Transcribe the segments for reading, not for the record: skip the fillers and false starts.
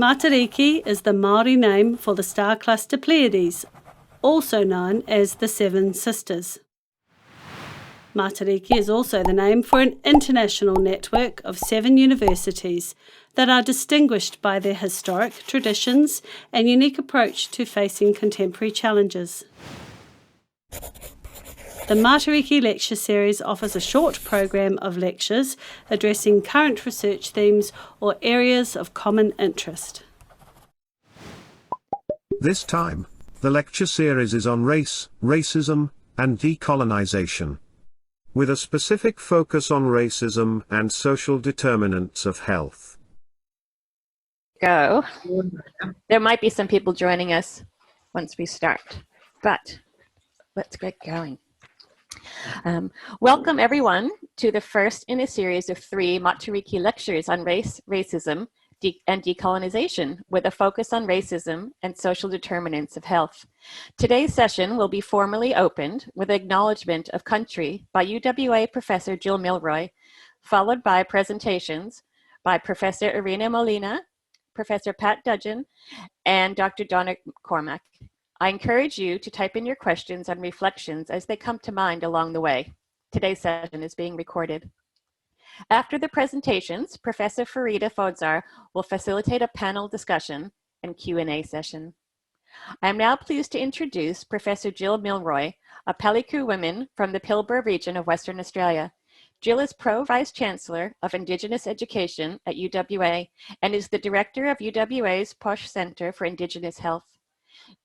Matariki is the Maori name for the star cluster Pleiades, also known as the Seven Sisters. Matariki is also the name for an international network of 7 universities that are distinguished by their historic traditions and unique approach to facing contemporary challenges. The Matariki Lecture Series offers a short program of lectures addressing current research themes or areas of common interest. This time, the lecture series is on race, racism, and decolonization, with a specific focus on racism and social determinants of health. Go. There might be some people joining us once we start, but let's get going. Welcome everyone to the first in a series of 3 Matariki lectures on race, racism, and decolonization, with a focus on racism and social determinants of health. Today's session will be formally opened with acknowledgement of country by UWA Professor Jill Milroy, followed by presentations by Professor Irene Molina, Professor Pat Dudgeon, and Dr. Donna Cormack. I encourage you to type in your questions and reflections as they come to mind along the way. Today's session is being recorded. After the presentations, Professor Farida Fodzar will facilitate a panel discussion and Q&A session. I am now pleased to introduce Professor Jill Milroy, a Peliku woman from the Pilbara region of Western Australia. Jill is Pro-Vice Chancellor of Indigenous Education at UWA and is the Director of UWA's Posh Centre for Indigenous Health.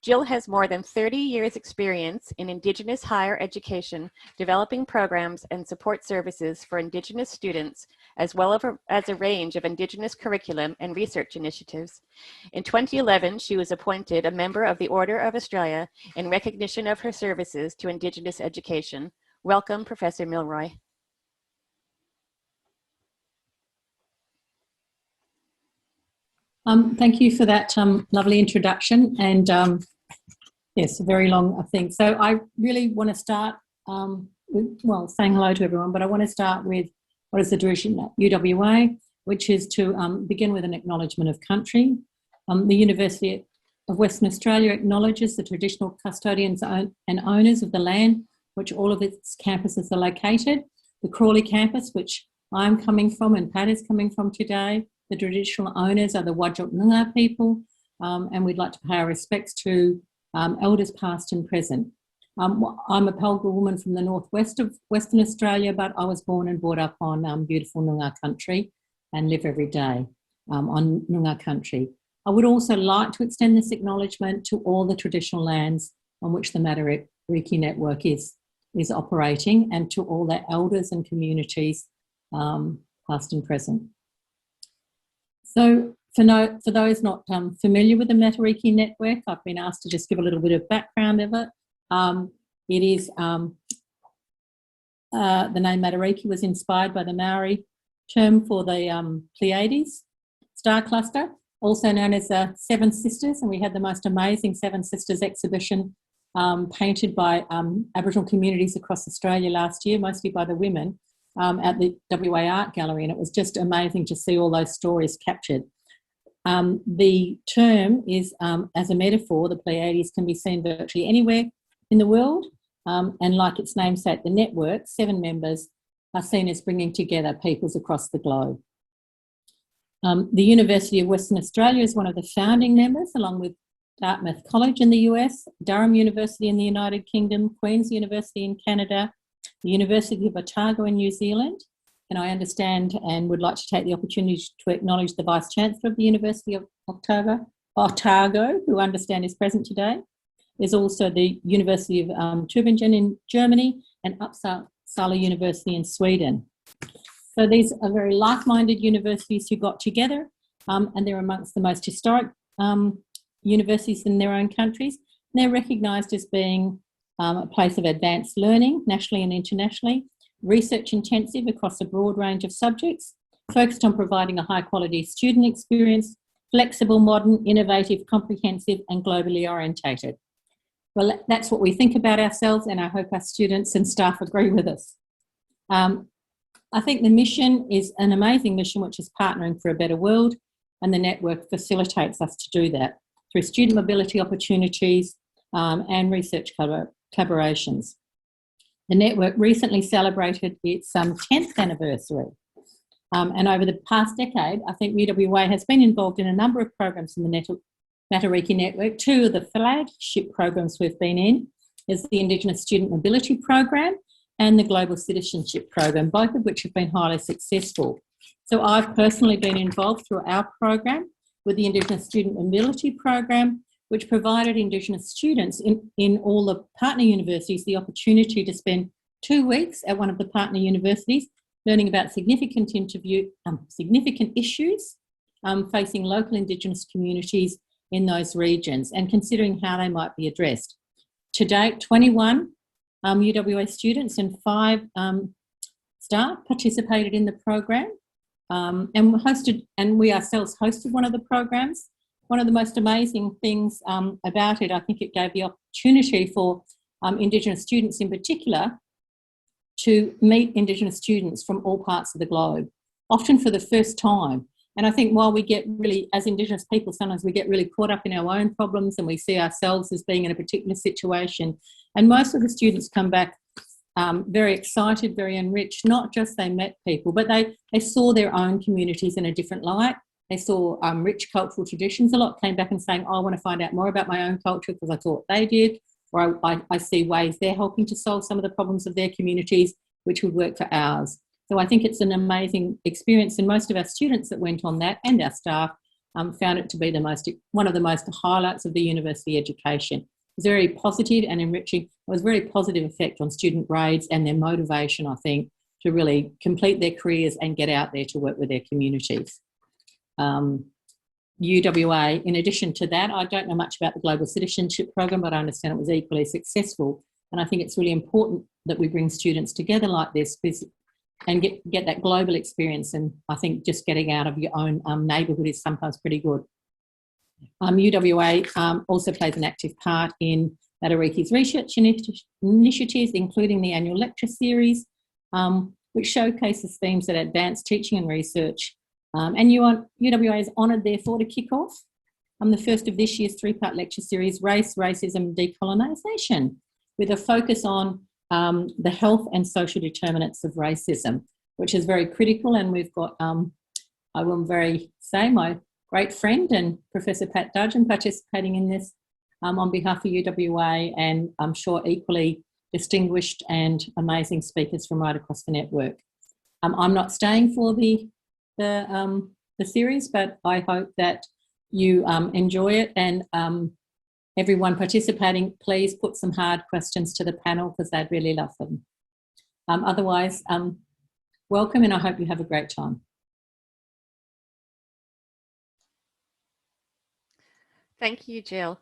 Jill has more than 30 years experience in Indigenous higher education, developing programs and support services for Indigenous students, as well as a range of Indigenous curriculum and research initiatives. In 2011, she was appointed a member of the Order of Australia in recognition of her services to Indigenous education. Welcome, Professor Milroy. Thank you for that lovely introduction, and yes, a very long thing. So I really want to start with, well, saying hello to everyone, but I want to start with what is the tradition at UWA, which is to begin with an acknowledgement of country. The University of Western Australia acknowledges the traditional custodians and owners of the land which all of its campuses are located. The Crawley campus, which I'm coming from and Pat is coming from today. The traditional owners are the Whadjuk Noongar people, and we'd like to pay our respects to elders past and present. I'm a Pelga woman from the northwest of Western Australia, but I was born and brought up on beautiful Noongar country and live every day on Noongar country. I would also like to extend this acknowledgement to all the traditional lands on which the Matariki Network is operating, and to all their elders and communities, past and present. So for those not familiar with the Matariki Network, I've been asked to just give a little bit of background of it. It is the name Matariki was inspired by the Maori term for the Pleiades star cluster, also known as the Seven Sisters, and we had the most amazing Seven Sisters exhibition painted by Aboriginal communities across Australia last year, mostly by the women, at the WA Art Gallery, and it was just amazing to see all those stories captured. The term is, as a metaphor, the Pleiades can be seen virtually anywhere in the world, and like its namesake, the network, 7 members are seen as bringing together peoples across the globe. The University of Western Australia is one of the founding members, along with Dartmouth College in the US, Durham University in the United Kingdom, Queen's University in Canada, the University of Otago in New Zealand, and I understand and would like to take the opportunity to acknowledge the Vice Chancellor of the University of Otago, who I understand is present today. There's also the University of Tübingen in Germany and Uppsala University in Sweden. So these are very like-minded universities who got together, and they're amongst the most historic universities in their own countries. And they're recognised as being a place of advanced learning, nationally and internationally, research intensive across a broad range of subjects, focused on providing a high quality student experience, flexible, modern, innovative, comprehensive and globally orientated. Well, that's what we think about ourselves, and I hope our students and staff agree with us. I think the mission is an amazing mission, which is partnering for a better world. and the network facilitates us to do that through student mobility opportunities and research collaborations. The network recently celebrated its 10th anniversary. And over the past decade, I think UWA has been involved in a number of programs in the Matariki Network. Two of the flagship programs we've been in is the Indigenous Student Mobility Program and the Global Citizenship Program, both of which have been highly successful. So I've personally been involved through our program with the Indigenous Student Mobility Program, which provided Indigenous students in all the partner universities the opportunity to spend 2 weeks at one of the partner universities learning about significant issues facing local Indigenous communities in those regions and considering how they might be addressed. To date, 21 UWA students and 5 staff participated in the program, and we ourselves hosted one of the programs. One of the most amazing things about it, I think it gave the opportunity for Indigenous students in particular to meet Indigenous students from all parts of the globe, often for the first time. And I think while we get really, as Indigenous people, sometimes we get really caught up in our own problems and we see ourselves as being in a particular situation. And most of the students come back very excited, very enriched, not just they met people, but they saw their own communities in a different light. They saw rich cultural traditions. A lot came back and saying, oh, I want to find out more about my own culture because I thought they did, or I see ways they're helping to solve some of the problems of their communities, which would work for ours. So I think it's an amazing experience, and most of our students that went on that and our staff found it to be one of the most highlights of the university education. It was very positive and enriching. It was a very positive effect on student grades and their motivation, I think, to really complete their careers and get out there to work with their communities. UWA, in addition to that, I don't know much about the Global Citizenship Program, but I understand it was equally successful. And I think it's really important that we bring students together like this and get that global experience. And I think just getting out of your own neighbourhood is sometimes pretty good. UWA also plays an active part in Matariki's research initiatives, including the annual lecture series, which showcases themes that advance teaching and research. And UWA is honoured, therefore, to kick off the first of this year's 3-part lecture series, Race, Racism, Decolonization, with a focus on the health and social determinants of racism, which is very critical. And we've got, I will say, my great friend and Professor Pat Dudgeon participating in this on behalf of UWA, and I'm sure equally distinguished and amazing speakers from right across the network. I'm not staying for the series, but I hope that you enjoy it, and everyone participating, please put some hard questions to the panel because they'd really love them. Otherwise, welcome, and I hope you have a great time. Thank you, Jill.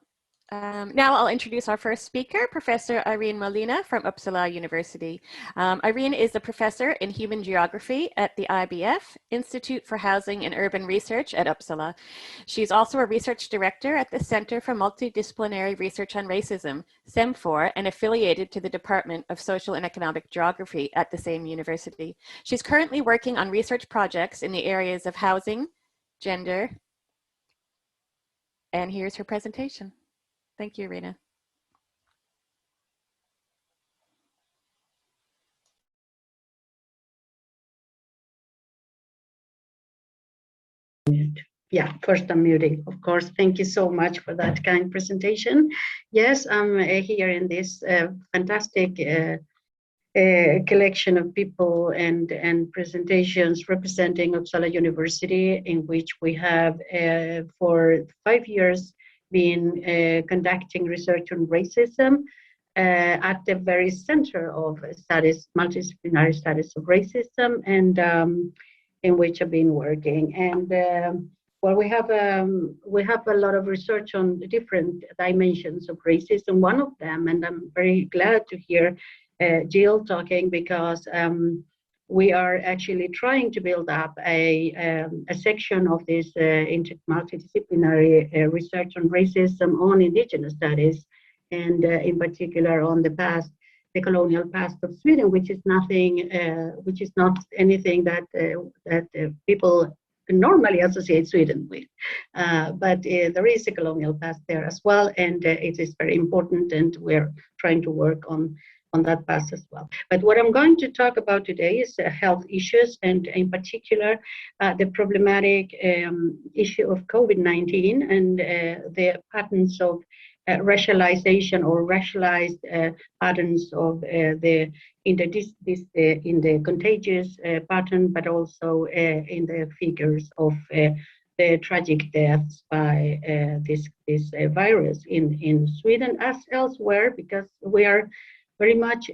Now I'll introduce our first speaker, Professor Irene Molina from Uppsala University. Irene is a professor in human geography at the IBF, Institute for Housing and Urban Research at Uppsala. She's also a research director at the Center for Multidisciplinary Research on Racism, CEM4, and affiliated to the Department of Social and Economic Geography at the same university. She's currently working on research projects in the areas of housing, gender, and here's her presentation. Thank you, Irene. Yeah, first I'm muting, of course. Thank you so much for that kind presentation. Yes, I'm here in this fantastic collection of people and presentations representing Uppsala University, in which we have for 5 years been conducting research on racism at the very center of studies, multidisciplinary studies of racism, and in which I've been working. And well, we have a lot of research on the different dimensions of racism. One of them, and I'm very glad to hear Jill talking, because we are actually trying to build up a section of this multidisciplinary research on racism on Indigenous studies, and in particular on the colonial past of Sweden, which is not anything that people normally associate Sweden with. But there is a colonial past there as well, and it is very important, and we're trying to work on that past as well. But what I'm going to talk about today is health issues, and in particular the problematic issue of COVID-19 and the patterns of racialization or racialized patterns of in the contagious pattern, but also in the figures of the tragic deaths by this virus in Sweden as elsewhere, because we are very much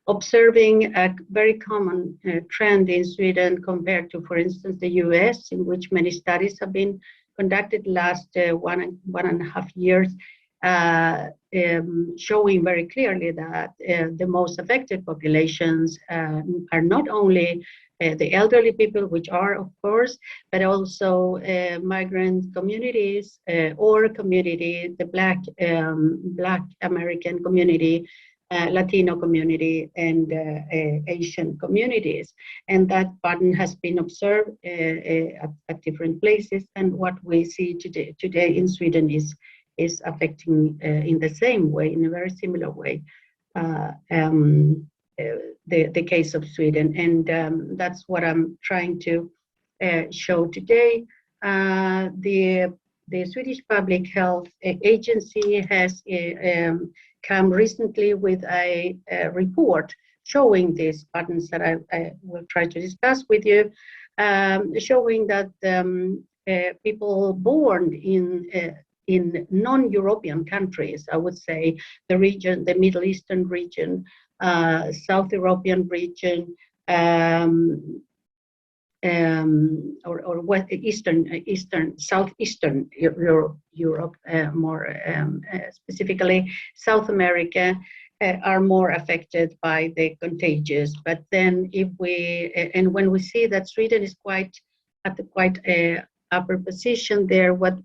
observing a very common trend in Sweden compared to, for instance, the US, in which many studies have been conducted last 1.5 years, showing very clearly that the most affected populations are not only the elderly people, which are, of course, but also migrant communities or community, the Black American community, Latino community, and Asian communities. And that pattern has been observed at different places. And what we see today in Sweden is affecting in the same way, in a very similar way, the case of Sweden. And that's what I'm trying to show today. The Swedish Public Health Agency has come recently with a report showing these patterns that I will try to discuss with you, showing that people born in non-European countries, I would say the region, the Middle Eastern region, South European region, or West Eastern, Southeastern Europe, more specifically South America, are more affected by the contagious. But then, when we see that Sweden is at the quite upper position there, what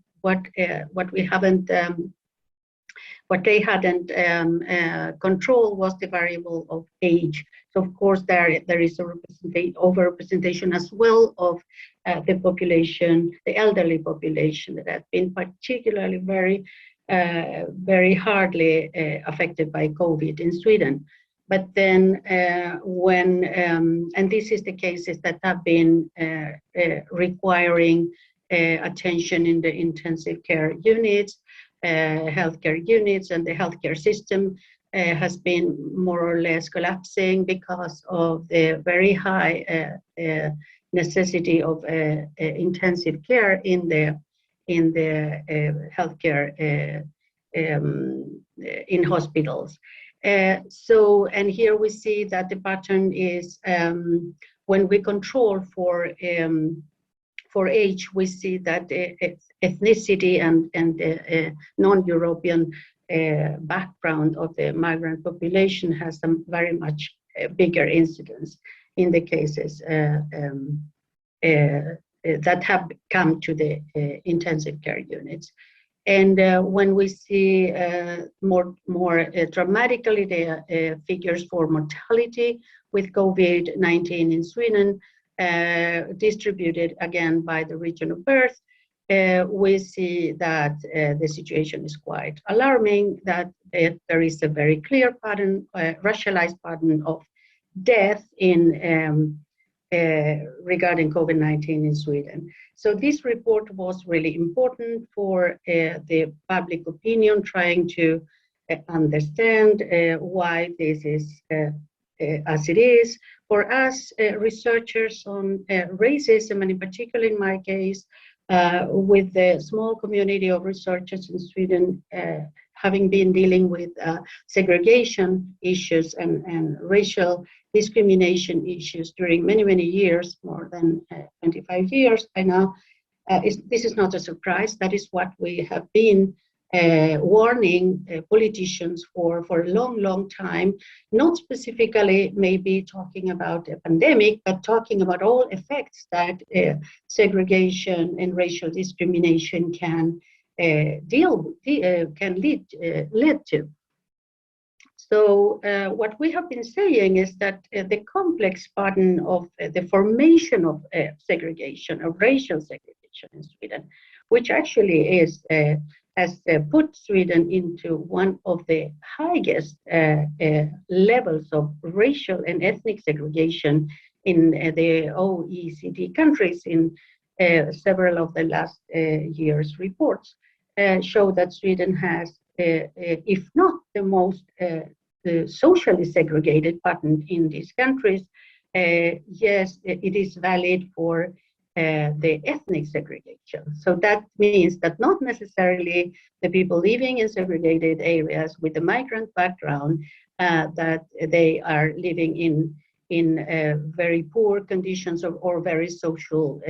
we haven't. What they hadn't controlled was the variable of age. So of course there is a overrepresentation as well of the population, the elderly population, that has been particularly very hardly affected by COVID in Sweden. But then and this is the cases that have been requiring attention in the intensive care units, healthcare units, and the healthcare system has been more or less collapsing because of the very high necessity of intensive care in the healthcare in hospitals. And here we see that the pattern is when we control for age, we see that ethnicity and non-European background of the migrant population has some very much bigger incidence in the cases that have come to the intensive care units. And when we see more dramatically the figures for mortality with COVID-19 in Sweden, distributed again by the region of birth, we see that the situation is quite alarming, that there is a very clear pattern, racialized pattern of death in regarding COVID-19 in Sweden. So this report was really important for the public opinion, trying to understand why this is as it is. For us researchers on racism, and in particular in my case, with the small community of researchers in Sweden, having been dealing with segregation issues and racial discrimination issues during many years, more than 25 years by now, this is not a surprise. That is what we have been warning politicians for a long time, not specifically maybe talking about a pandemic, but talking about all effects that segregation and racial discrimination can lead to. So what we have been saying is that the complex pattern of the formation of segregation, of racial segregation in Sweden, which actually has put Sweden into one of the highest levels of racial and ethnic segregation in the OECD countries in several of the last years' reports, show that Sweden has, if not the most socially segregated pattern in these countries, yes, it is valid for the ethnic segregation. So that means that not necessarily the people living in segregated areas with a migrant background, that they are living in very poor conditions or very social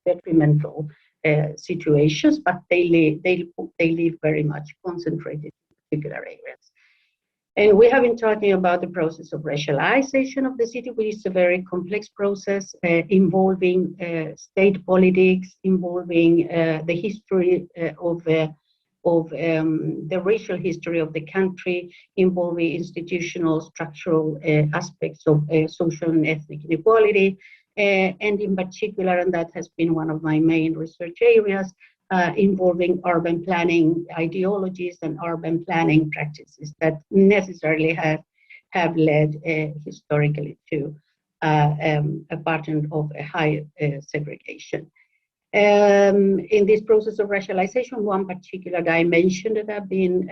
detrimental situations, but they live very much concentrated in particular areas. And we have been talking about the process of racialization of the city, which is a very complex process involving state politics, involving the history of the racial history of the country, involving institutional, structural aspects of social and ethnic inequality, and in particular, and that has been one of my main research areas, involving urban planning ideologies and urban planning practices that necessarily have led historically to a pattern of a high segregation. In this process of racialization, one particular dimension that I've been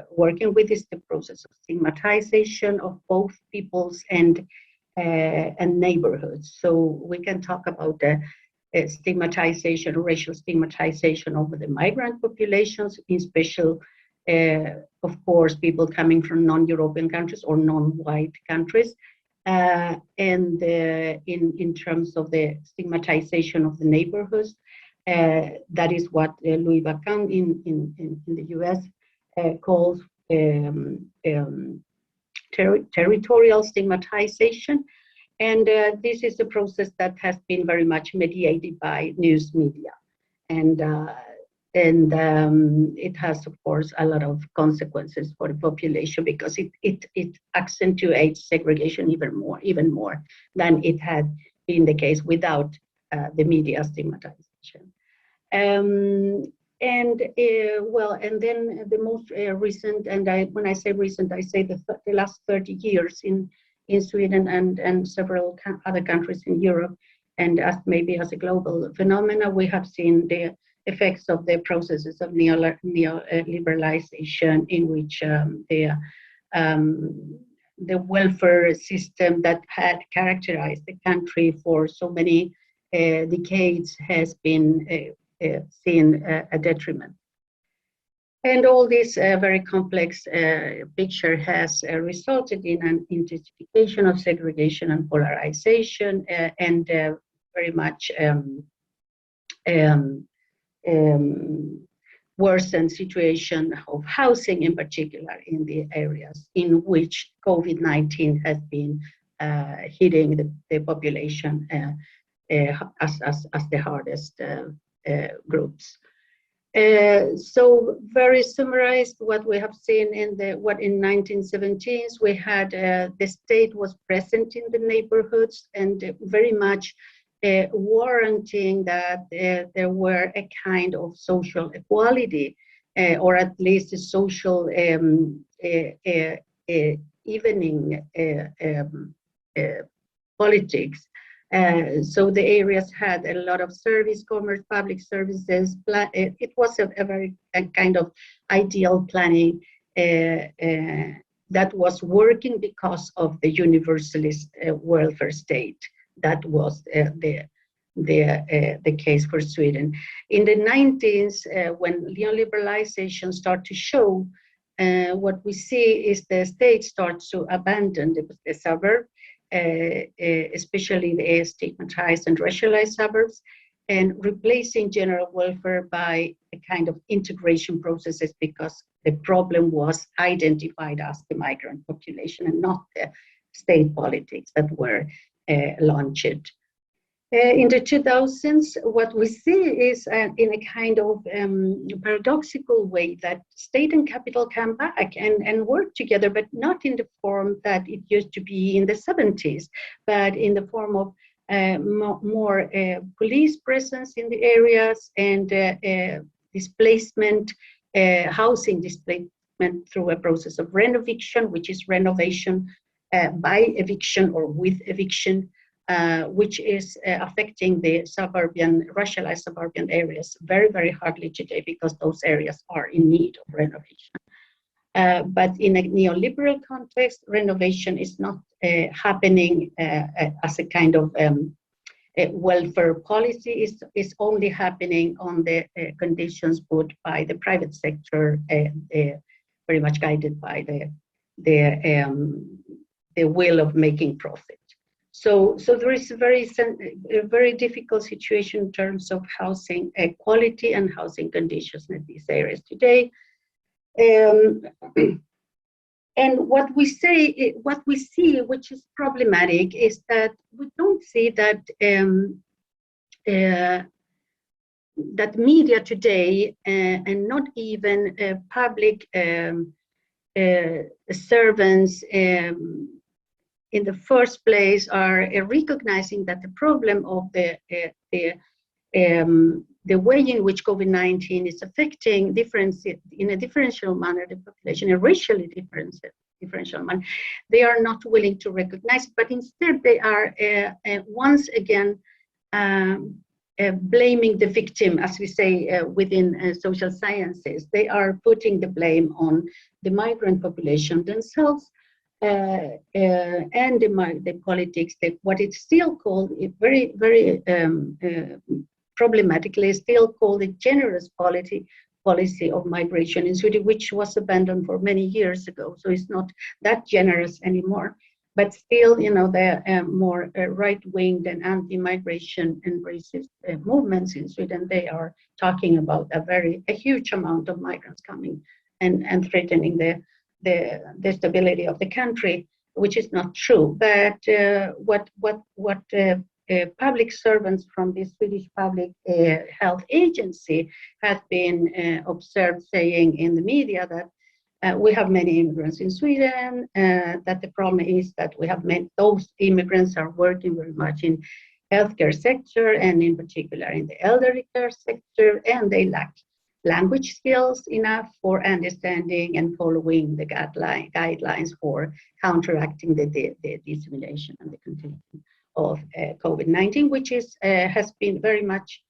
working with is the process of stigmatization of both peoples and neighborhoods. So we can talk about the stigmatization, racial stigmatization over the migrant populations, in special, of course, people coming from non-European countries or non-white countries. And in terms of the stigmatization of the neighborhoods, that is what Louis Bacan in the US calls territorial stigmatization. And this is a process that has been very much mediated by news media. And it has, of course, a lot of consequences for the population because it accentuates segregation even more than it had been the case without the media stigmatization. And then the most recent, and when I say recent, I say the last 30 years in Sweden and several other countries in Europe, and maybe as a global phenomena, we have seen the effects of the processes of neoliberalization, in which the welfare system that had characterized the country for so many decades has been seen a detriment. And all this very complex picture has resulted in an intensification of segregation and polarization, and very much worsened situation of housing, in particular in the areas in which COVID-19 has been hitting the population as the hardest groups. So very summarized, what we have seen in 1917s, we had the state was present in the neighborhoods and very much warranting that there were a kind of social equality, or at least a social evening politics. So the areas had a lot of service, commerce, public services. It was a very kind of ideal planning that was working because of the universalist welfare state. That was the case for Sweden. In the 90s, when neoliberalization started to show, what we see is the state starts to abandon the suburb, especially the stigmatized and racialized suburbs, and replacing general welfare by a kind of integration processes, because the problem was identified as the migrant population and not the state politics that were launched. In the 2000s, what we see is in a kind of paradoxical way that state and capital come back and work together, but not in the form that it used to be in the 70s, but in the form of more police presence in the areas and displacement, housing displacement through a process of renoviction, which is renovation by eviction or with eviction. Which is affecting the suburban, racialized suburban areas very, very hardly today because those areas are in need of renovation. But in a neoliberal context, renovation is not happening as a kind of welfare policy. Is only happening on the conditions put by the private sector, very much guided by the will of making profit. So there is a very difficult situation in terms of housing quality and housing conditions in these areas today. And what we see, which is problematic, is that we don't see that that media today and not even public servants in the first place are recognizing that the problem of the way in which COVID-19 is affecting in a differential manner the population, a racially differential manner, they are not willing to recognize, but instead they are once again blaming the victim, as we say within social sciences. They are putting the blame on the migrant population themselves. And the politics, what it's still called, very, very problematically, still called a generous policy of migration in Sweden, which was abandoned for many years ago. So it's not that generous anymore. But still, you know, the more right-winged and anti-migration and racist movements in Sweden, they are talking about a huge amount of migrants coming and threatening the stability of the country, which is not true. But what public servants from the Swedish Public Health Agency have been observed saying in the media that we have many immigrants in Sweden, that the problem is that we have those immigrants are working very much in healthcare sector and in particular in the elderly care sector, and they lack language skills enough for understanding and following the guidelines for counteracting the dissemination and the contagion of COVID-19, which has been very much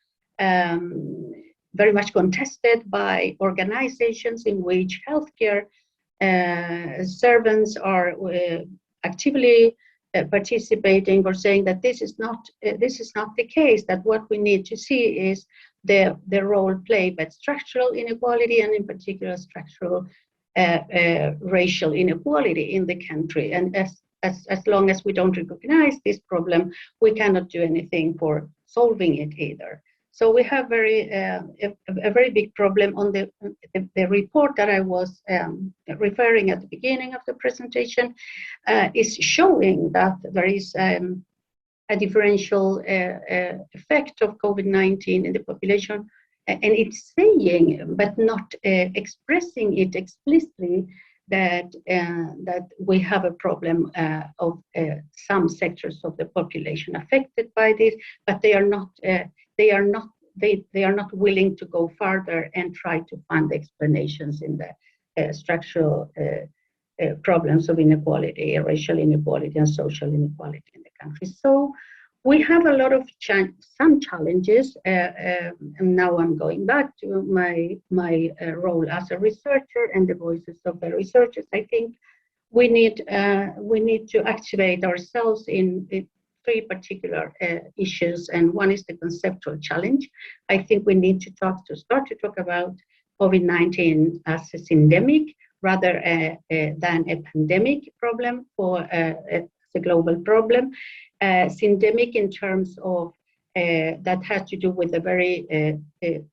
contested by organizations in which healthcare servants are actively participating or saying that this is not the case, that what we need to see is the role played by structural inequality and in particular structural racial inequality in the country. And as long as we don't recognize this problem, we cannot do anything for solving it either. So we have a very big problem on the report that I was referring at the beginning of the presentation is showing that there is a differential effect of COVID-19 in the population, and it's saying, but not expressing it explicitly, that we have a problem of some sectors of the population affected by this, but they are not willing to go further and try to find explanations in the structural problems of inequality, racial inequality, and social inequality in the country. So we have a lot of some challenges, and now I'm going back to my role as a researcher and the voices of the researchers. I think we need to activate ourselves in three particular issues, and one is the conceptual challenge. I think we need to start to talk about COVID-19 as a syndemic rather than a pandemic problem or a global problem. Syndemic in terms of that has to do with a very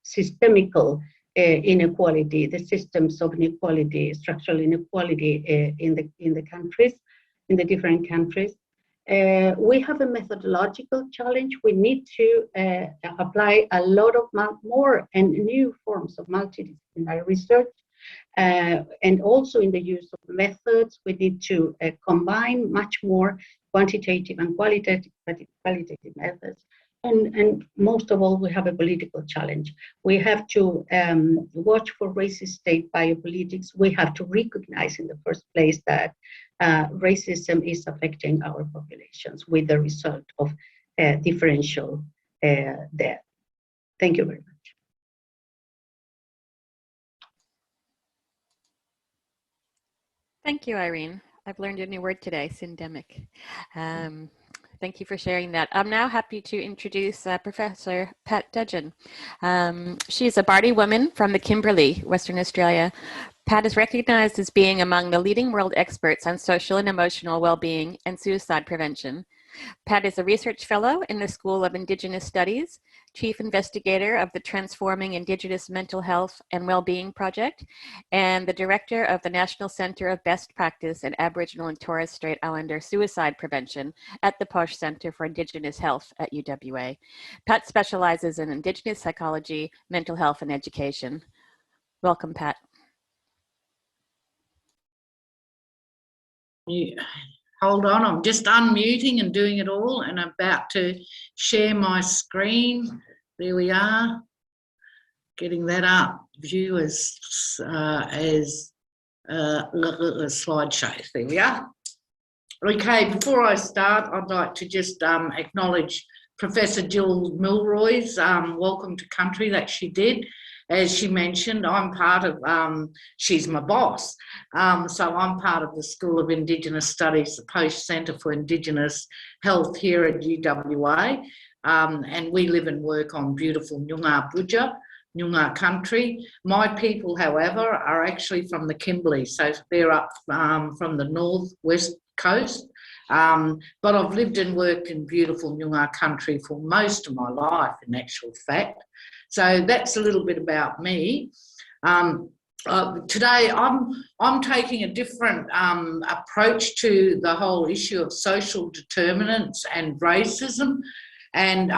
systemical inequality, the systems of inequality, structural inequality in the countries, in the different countries. We have a methodological challenge. We need to apply a lot of more and new forms of multidisciplinary research. And also in the use of methods, we need to combine much more quantitative and qualitative methods. And most of all, we have a political challenge. We have to watch for racist state biopolitics. We have to recognize in the first place that racism is affecting our populations with the result of differential death. Thank you very much. Thank you, Irene. I've learned a new word today, syndemic. Thank you for sharing that. I'm now happy to introduce Professor Pat Dudgeon. She's a Bardi woman from the Kimberley, Western Australia. Pat is recognized as being among the leading world experts on social and emotional well-being and suicide prevention. Pat is a research fellow in the School of Indigenous Studies, chief investigator of the Transforming Indigenous Mental Health and Wellbeing Project, and the director of the National Center of Best Practice in Aboriginal and Torres Strait Islander Suicide Prevention at the Posh Center for Indigenous Health at UWA. Pat specializes in Indigenous psychology, mental health, and education. Welcome, Pat. Yeah. Hold on, I'm just unmuting and doing it all, and I'm about to share my screen. There we are, getting that up. View as slideshow. There we are. Okay, before I start, I'd like to just acknowledge Professor Jill Milroy's welcome to country that she did. As she mentioned, I'm part of, she's my boss, so I'm part of the School of Indigenous Studies, the Posh Centre for Indigenous Health here at UWA, and we live and work on beautiful Noongar country. My people, however, are actually from the Kimberley, so they're up from the northwest coast, but I've lived and worked in beautiful Noongar country for most of my life, in actual fact. So that's a little bit about me. Today, I'm taking a different approach to the whole issue of social determinants and racism. And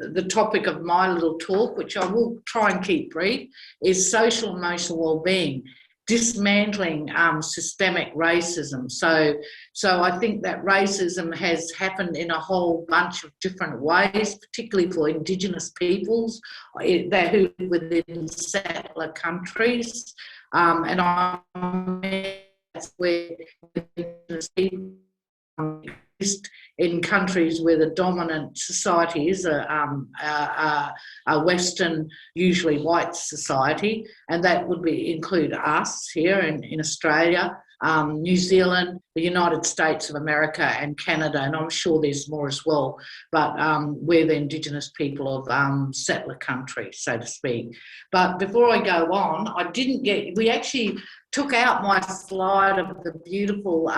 the topic of my little talk, which I will try and keep brief, is social and emotional well-being, dismantling systemic racism. So I think that racism has happened in a whole bunch of different ways, particularly for Indigenous peoples who live within settler countries. And that's where Indigenous people exist in countries where the dominant society is a Western, usually white society, and that would include us here in Australia, New Zealand, the United States of America and Canada, and I'm sure there's more as well, but we're the Indigenous people of settler country, so to speak. But before I go on, we actually took out my slide of the beautiful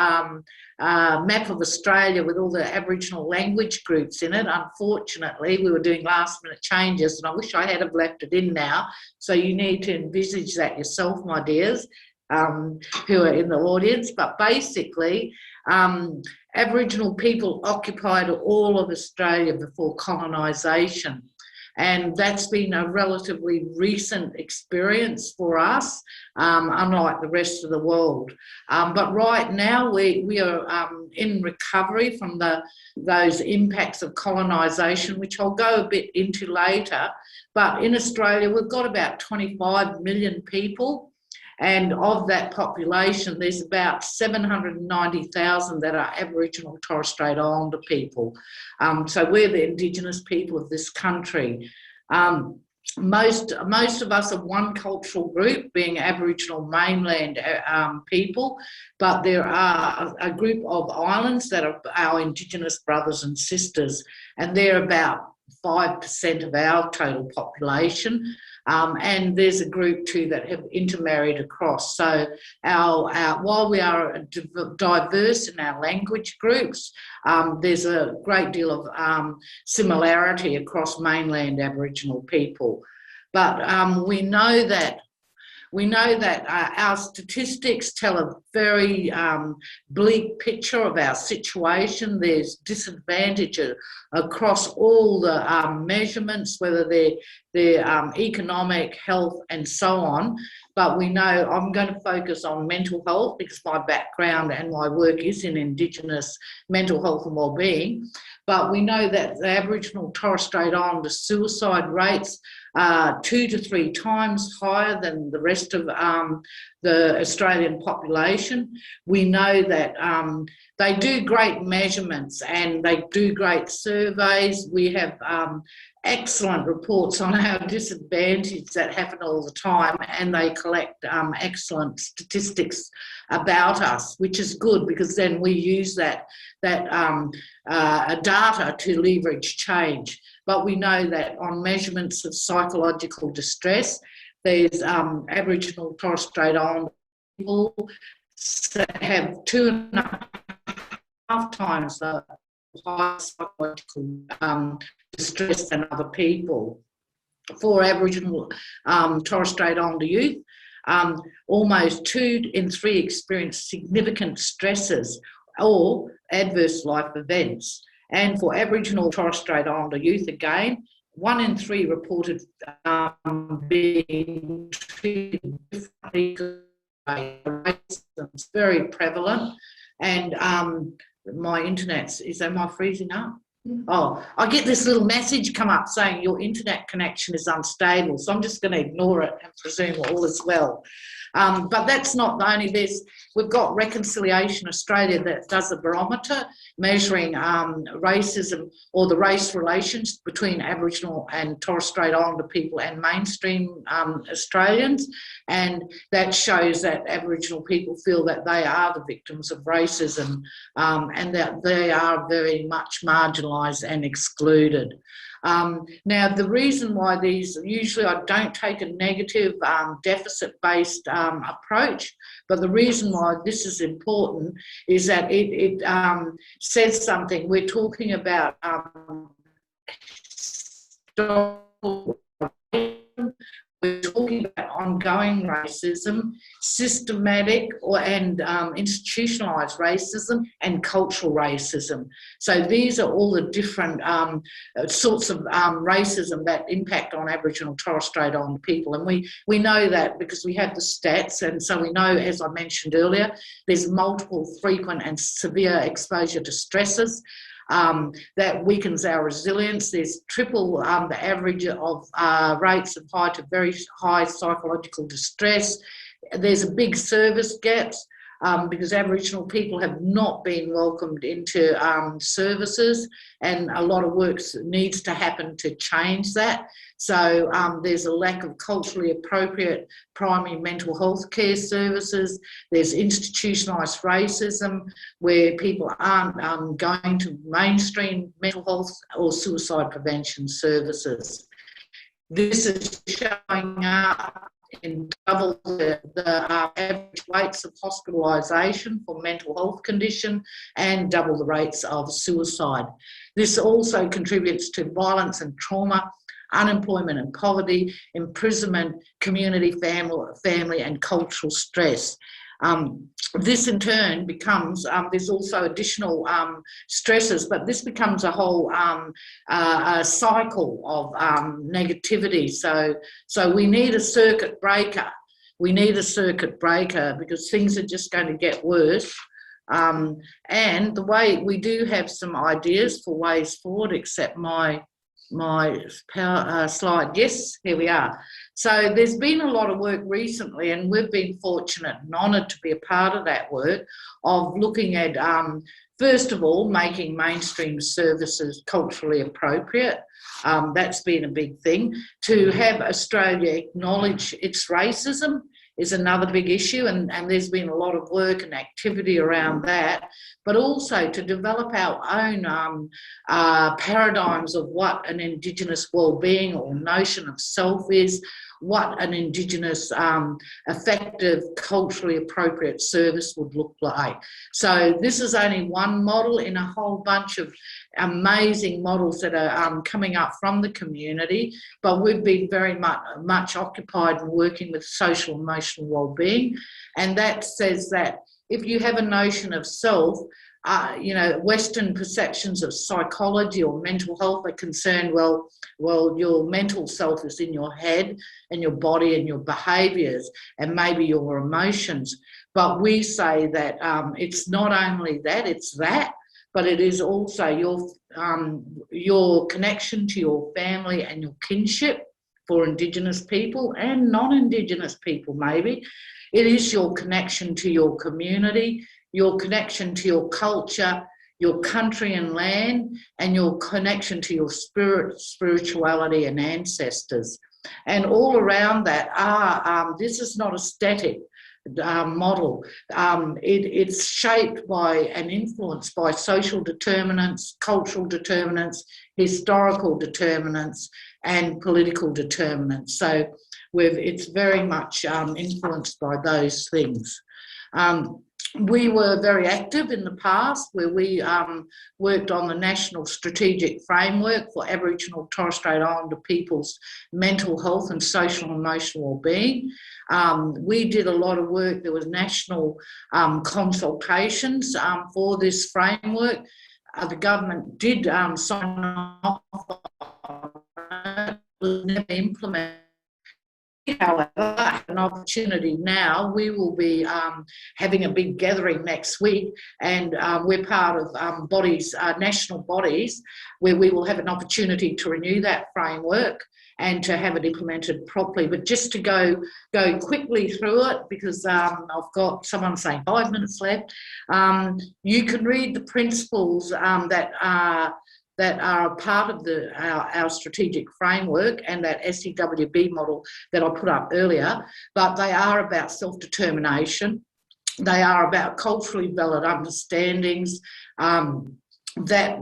map of Australia with all the Aboriginal language groups in it. Unfortunately, we were doing last minute changes, and I wish I had have left it in now. So you need to envisage that yourself, my dears, who are in the audience. But basically, Aboriginal people occupied all of Australia before colonisation. And that's been a relatively recent experience for us, unlike the rest of the world. But right now we are in recovery from those impacts of colonisation, which I'll go a bit into later. But in Australia, we've got about 25 million people. And of that population, there's about 790,000 that are Aboriginal Torres Strait Islander people. So we're the Indigenous people of this country. Most of us are one cultural group, being Aboriginal mainland people, but there are a group of islands that are our Indigenous brothers and sisters, and they're about 5% of our total population. And there's a group too that have intermarried across. So while we are diverse in our language groups, there's a great deal of similarity across mainland Aboriginal people. But we know that We know that our statistics tell a very bleak picture of our situation. There's disadvantage across all the measurements, whether they're economic, health, and so on. But we know I'm going to focus on mental health because my background and my work is in Indigenous mental health and wellbeing. But we know that the Aboriginal Torres Strait Islander suicide rates are 2 to 3 times higher than the rest of the Australian population. We know that they do great measurements and they do great surveys. We have excellent reports on our disadvantage that happen all the time, and they collect excellent statistics about us, which is good because then we use that data to leverage change. But we know that on measurements of psychological distress, there's Aboriginal Torres Strait Islander people have 2.5 times the high psychological distress than other people. For Aboriginal Torres Strait Islander youth, almost 2 in 3 experience significant stresses or adverse life events. And for Aboriginal Torres Strait Islander youth, again, 1 in 3 reported being treated differently. It's very prevalent. And my internet's, am I freezing up? Oh, I get this little message come up saying your internet connection is unstable, so I'm just going to ignore it and presume all is well. But that's not the only, we've got Reconciliation Australia that does a barometer measuring racism or the race relations between Aboriginal and Torres Strait Islander people and mainstream Australians, and that shows that Aboriginal people feel that they are the victims of racism and that they are very much marginalised and excluded. Now, the reason why these, usually I don't take a negative deficit-based approach, but the reason why this is important is that it says something. We're talking about we're talking about ongoing racism, systematic and institutionalised racism, and cultural racism. So these are all the different sorts of racism that impact on Aboriginal Torres Strait Islander people. And we know that because we have the stats, and so we know, as I mentioned earlier, there's multiple frequent and severe exposure to stresses. That weakens our resilience. There's triple the average of rates of high to very high psychological distress. There's a big service gaps because Aboriginal people have not been welcomed into services, and a lot of work needs to happen to change that. So there's a lack of culturally appropriate primary mental health care services. There's institutionalised racism where people aren't going to mainstream mental health or suicide prevention services. This is showing up in double the average rates of hospitalisation for mental health condition and double the rates of suicide. This also contributes to violence and trauma, unemployment and poverty, imprisonment, community, family and cultural stress. This in turn becomes, there's also additional stresses, but this becomes a whole a cycle of negativity. So we need a circuit breaker. We need a circuit breaker because things are just going to get worse. And the way we do have some ideas for ways forward, except my slide. Yes, here we are. So there's been a lot of work recently, and we've been fortunate and honoured to be a part of that work of looking at, first of all, making mainstream services culturally appropriate. That's been a big thing. To have Australia acknowledge its racism is another big issue, and there's been a lot of work and activity around that, but also to develop our own paradigms of what an Indigenous wellbeing or notion of self is, what an Indigenous effective, culturally appropriate service would look like. So this is only one model in a whole bunch of amazing models that are coming up from the community, but we've been very much occupied in working with social and emotional wellbeing, and that says that if you have a notion of self, Western perceptions of psychology or mental health are concerned, well, your mental self is in your head and your body and your behaviours and maybe your emotions. But we say that it's not only that, it's that, but it is also your connection to your family and your kinship for Indigenous people and non-Indigenous people maybe. It is your connection to your community, your connection to your culture, your country and land, and your connection to your spirit, spirituality and ancestors. And all around that are, this is not a static model. It's shaped by and influenced by social determinants, cultural determinants, historical determinants, and political determinants. So it's very much influenced by those things. We were very active in the past where we worked on the National Strategic Framework for Aboriginal Torres Strait Islander people's mental health and social and emotional wellbeing. We did a lot of work. There was national consultations for this framework. The government did sign off on it. It was never implemented. However, an opportunity now, we will be having a big gathering next week, and we're part of bodies, national bodies, where we will have an opportunity to renew that framework and to have it implemented properly. But just to go quickly through it, because I've got someone saying 5 minutes left, you can read the principles that are part of our strategic framework and that SEWB model that I put up earlier, but they are about self-determination. They are about culturally valid understandings, that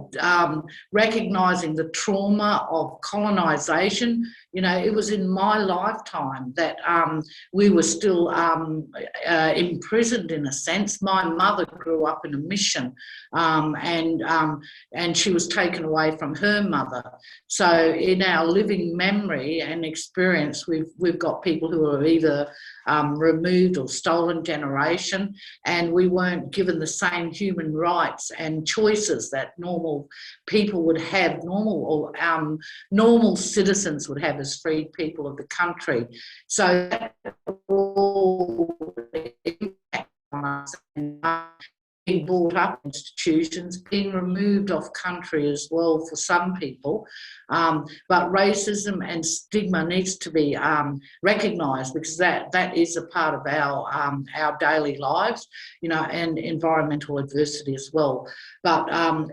recognising the trauma of colonisation. It was in my lifetime that we were still imprisoned in a sense. My mother grew up in a mission, and she was taken away from her mother. So in our living memory and experience, we've got people who are either removed or stolen generation, and we weren't given the same human rights and choices that normal people would have, normal citizens would have as freed people of the country. So that all impact on us, and being brought up in institutions, being removed off country as well for some people. But racism and stigma needs to be recognised, because that is a part of our daily lives, and environmental adversity as well. But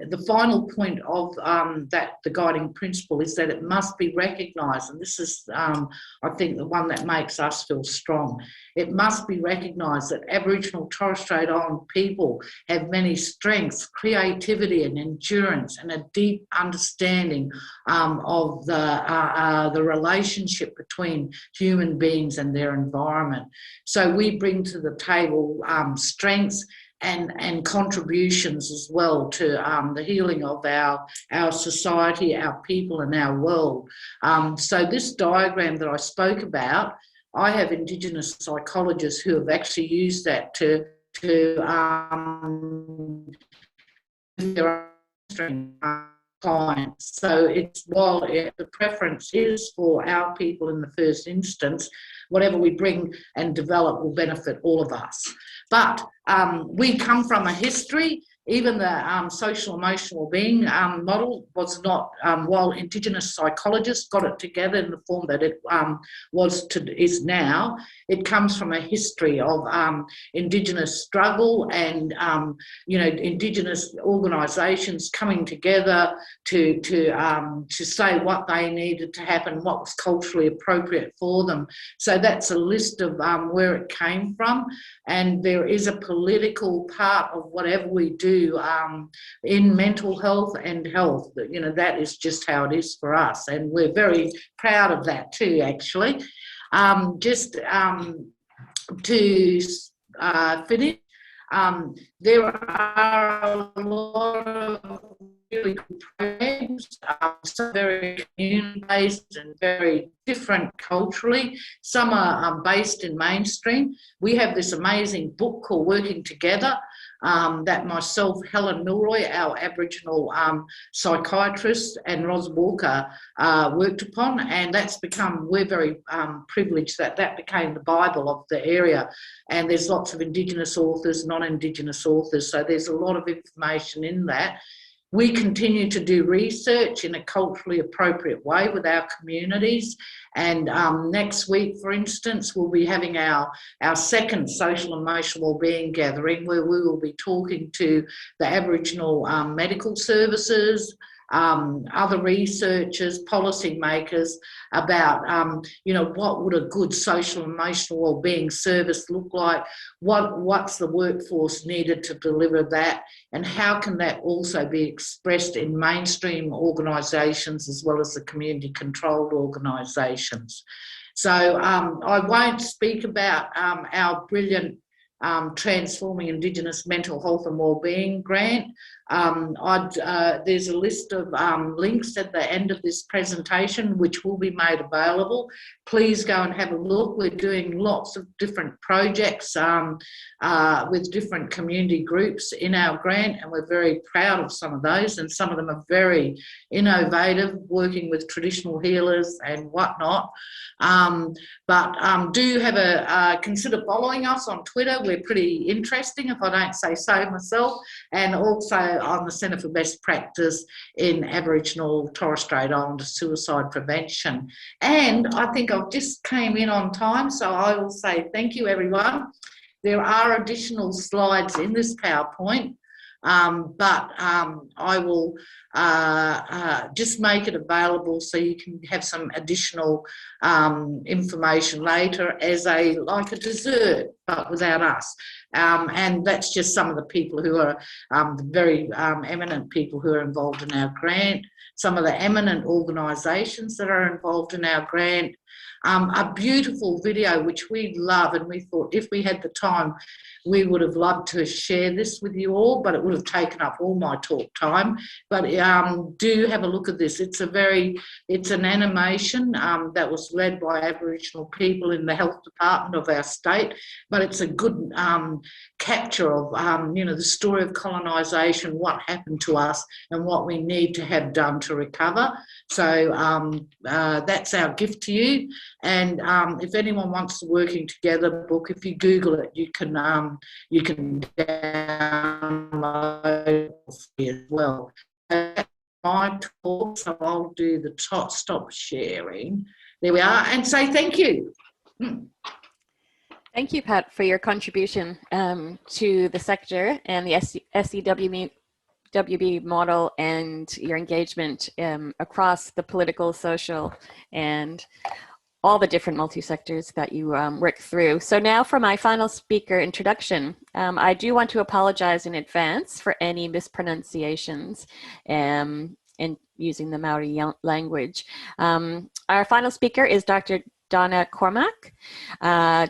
the final point of the guiding principle is that it must be recognised, and this is, I think, the one that makes us feel strong. It must be recognised that Aboriginal Torres Strait Islander people have many strengths, creativity and endurance, and a deep understanding of the relationship between human beings and their environment. So we bring to the table strengths and contributions as well to the healing of our society, our people and our world. So this diagram that I spoke about, I have Indigenous psychologists who have actually used that to their clients. So while the preference is for our people in the first instance, whatever we bring and develop will benefit all of us. But we come from a history. Even the social emotional wellbeing model was not, while Indigenous psychologists got it together in the form that it is now, it comes from a history of Indigenous struggle and Indigenous organisations coming together to say what they needed to happen, what was culturally appropriate for them. So that's a list of where it came from, and there is a political part of whatever we do in mental health and health. That is just how it is for us, and we're very proud of that too, actually. To finish, there are a lot of really good programs, some very community-based and very different culturally. Some are based in mainstream. We have this amazing book called Working Together, that myself, Helen Milroy, our Aboriginal psychiatrist, and Ros Walker worked upon, and that's become, we're very privileged that that became the Bible of the area. And there's lots of Indigenous authors, non-Indigenous authors, so there's a lot of information in that. We continue to do research in a culturally appropriate way with our communities. And next week, for instance, we'll be having our second social and emotional wellbeing gathering, where we will be talking to the Aboriginal medical services, other researchers, policy makers about, what would a good social and emotional wellbeing service look like? What's the workforce needed to deliver that? And how can that also be expressed in mainstream organisations as well as the community-controlled organisations? So I won't speak about our brilliant Transforming Indigenous Mental Health and Wellbeing grant. There's a list of links at the end of this presentation which will be made available. Please go and have a look. We're doing lots of different projects with different community groups in our grant, and we're very proud of some of those, and some of them are very innovative, working with traditional healers and whatnot. But do have consider following us on Twitter. We're pretty interesting, if I don't say so myself, and also on the Centre for Best Practice in Aboriginal Torres Strait Islander suicide prevention. And I think I've just came in on time, so I will say thank you, everyone. There are additional slides in this PowerPoint, but I will just make it available so you can have some additional information later as like a dessert, but without us. And that's just some of the people who are the very eminent people who are involved in our grant, some of the eminent organisations that are involved in our grant. A beautiful video which we love, and we thought if we had the time we would have loved to share this with you all, but it would have taken up all my talk time. But do have a look at this. It's an animation that was led by Aboriginal people in the health department of our state, but it's a good capture of the story of colonisation, what happened to us and what we need to have done to recover. So that's our gift to you. And if anyone wants the Working Together book, if you Google it, you can download it as well. My talk, so I'll do the stop sharing. There we are, and say thank you. Thank you, Pat, for your contribution to the sector and the SCWB model, and your engagement across the political, social, and all the different multi-sectors that you work through. So now for my final speaker introduction, I do want to apologize in advance for any mispronunciations in using the Maori language. Our final speaker is Dr. Donna Cormack.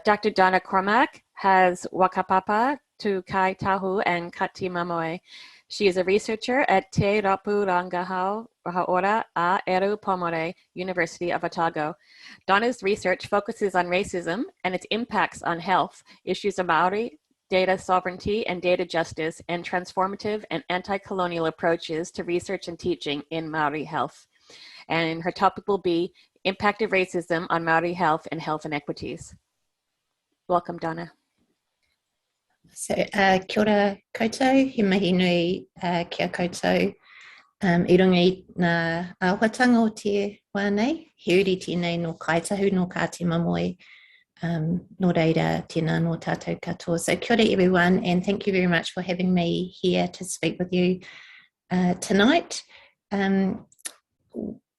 Dr. Donna Cormack has Wakapapa, Tu Kai Tahu, and Kati Mamoe. She is a researcher at Te Rapu Rangahau Haora a Eru Pomore, University of Otago. Donna's research focuses on racism and its impacts on health, issues of Maori, data sovereignty and data justice, and transformative and anti-colonial approaches to research and teaching in Maori health. And her topic will be Impact of Racism on Maori Health and Health Inequities. Welcome, Donna. So, kia ora koutou, he mihi nui kia koutou. I runga i ngā āhuatanga o te wānei, he uri tēnei no kaitahu no Kati Mamoe, no reira tēnā no tātou katoa. So kia ora everyone, and thank you very much for having me here to speak with you tonight.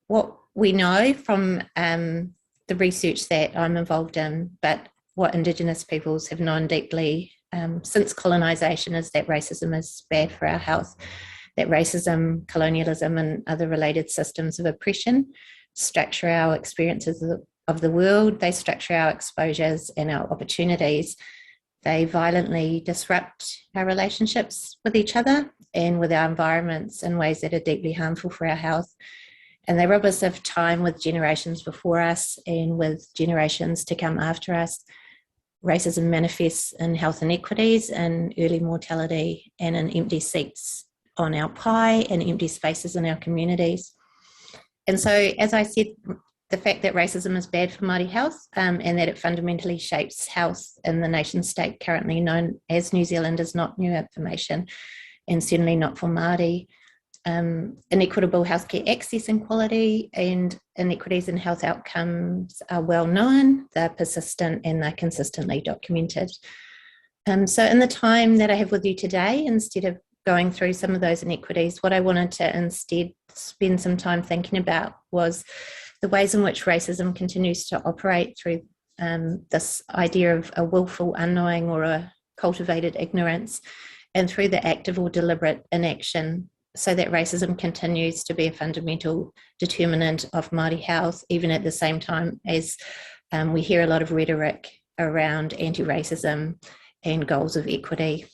What we know from the research that I'm involved in, but what Indigenous peoples have known deeply since colonisation, is that racism is bad for our health, that racism, colonialism and other related systems of oppression structure our experiences of the world. They structure our exposures and our opportunities. They violently disrupt our relationships with each other and with our environments in ways that are deeply harmful for our health. And they rob us of time with generations before us and with generations to come after us. Racism manifests in health inequities, in early mortality, and in empty seats on our pie and empty spaces in our communities. And so, as I said, the fact that racism is bad for Māori health and that it fundamentally shapes health in the nation state currently known as New Zealand is not new information, and certainly not for Māori. Inequitable healthcare access and quality and inequities in health outcomes are well known, they're persistent and they're consistently documented. So in the time that I have with you today, instead of going through some of those inequities, what I wanted to instead spend some time thinking about was the ways in which racism continues to operate through this idea of a willful unknowing or a cultivated ignorance, and through the active or deliberate inaction, so that racism continues to be a fundamental determinant of Māori health, even at the same time as we hear a lot of rhetoric around anti-racism and goals of equity.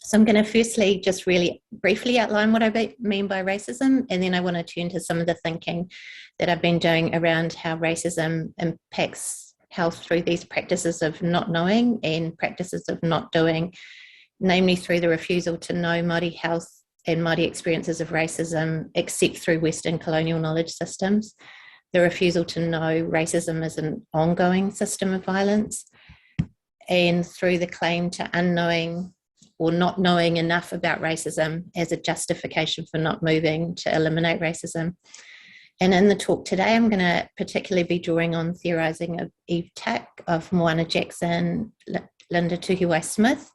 So I'm going to firstly just really briefly outline what I mean by racism, and then I want to turn to some of the thinking that I've been doing around how racism impacts health through these practices of not knowing and practices of not doing, namely through the refusal to know Māori health and Māori experiences of racism except through Western colonial knowledge systems, the refusal to know racism as an ongoing system of violence, and through the claim to unknowing or not knowing enough about racism as a justification for not moving to eliminate racism. And in the talk today, I'm going to particularly be drawing on theorising of Eve Tuck, of Moana Jackson, Linda Tuhiwai Smith,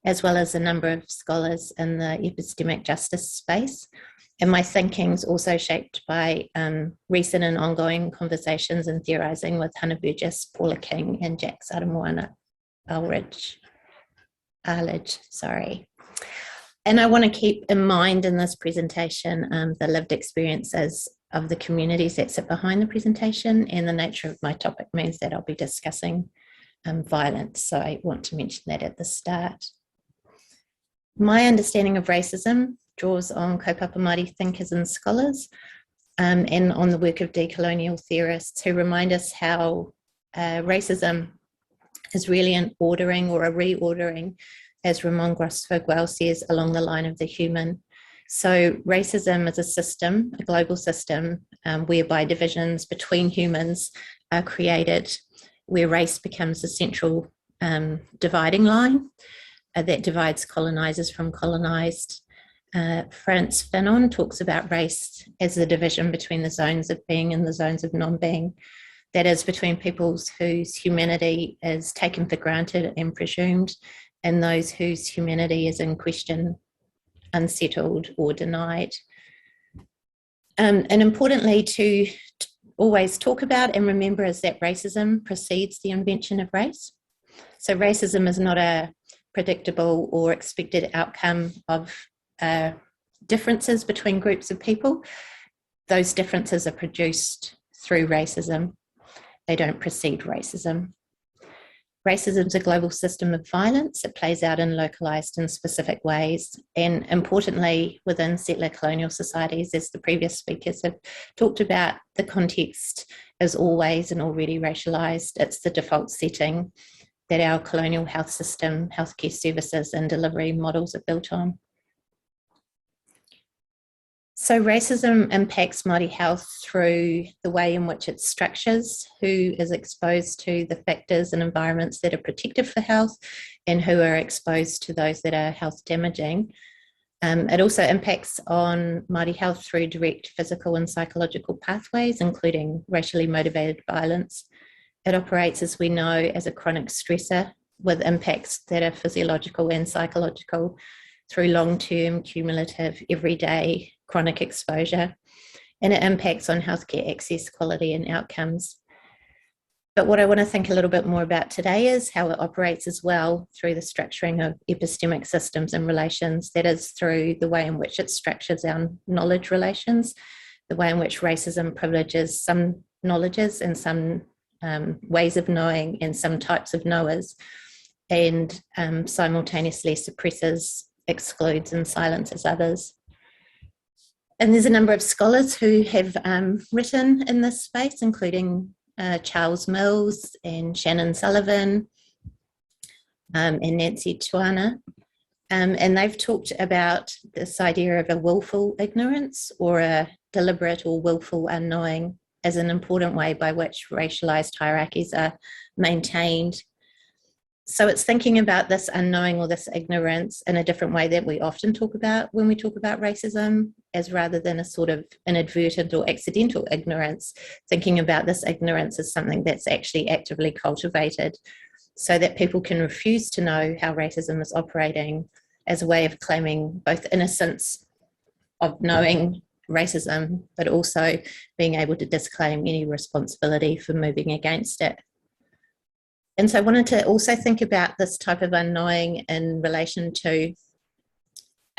as well as a number of scholars in the epistemic justice space. And my thinking is also shaped by recent and ongoing conversations and theorising with Hannah Burgess, Paula King, and Jack Saramoana Arledge. And I want to keep in mind in this presentation the lived experiences of the communities that sit behind the presentation, and the nature of my topic means that I'll be discussing violence. So I want to mention that at the start. My understanding of racism draws on kaupapa Māori thinkers and scholars and on the work of decolonial theorists who remind us how racism is really an ordering or a reordering, as Ramon Grossfogel says, along the line of the human. So racism is a system, a global system, whereby divisions between humans are created, where race becomes the central dividing line that divides colonizers from colonized. Frantz Fanon talks about race as the division between the zones of being and the zones of non-being. That is, between peoples whose humanity is taken for granted and presumed, and those whose humanity is in question, unsettled, or denied. And importantly, to always talk about and remember is that racism precedes the invention of race. So racism is not a predictable or expected outcome of differences between groups of people. Those differences are produced through racism. They don't precede racism. Racism is a global system of violence. It plays out in localised and specific ways. And importantly, within settler colonial societies, as the previous speakers have talked about, the context is always and already racialised. It's the default setting that our colonial health system, healthcare services and delivery models are built on. So racism impacts Māori health through the way in which it structures who is exposed to the factors and environments that are protective for health and who are exposed to those that are health damaging. It also impacts on Māori health through direct physical and psychological pathways, including racially motivated violence. It operates, as we know, as a chronic stressor with impacts that are physiological and psychological through long-term, cumulative, everyday chronic exposure, and it impacts on healthcare access, quality and outcomes. But what I want to think a little bit more about today is how it operates as well through the structuring of epistemic systems and relations, that is through the way in which it structures our knowledge relations, the way in which racism privileges some knowledges and some ways of knowing and some types of knowers, and simultaneously suppresses, excludes, and silences others. And there's a number of scholars who have written in this space, including Charles Mills and Shannon Sullivan and Nancy Tuana. And they've talked about this idea of a willful ignorance or a deliberate or willful unknowing as an important way by which racialized hierarchies are maintained. So it's thinking about this unknowing or this ignorance in a different way that we often talk about when we talk about racism, as rather than a sort of inadvertent or accidental ignorance, thinking about this ignorance as something that's actually actively cultivated so that people can refuse to know how racism is operating as a way of claiming both innocence of knowing racism, but also being able to disclaim any responsibility for moving against it. And so I wanted to also think about this type of unknowing in relation to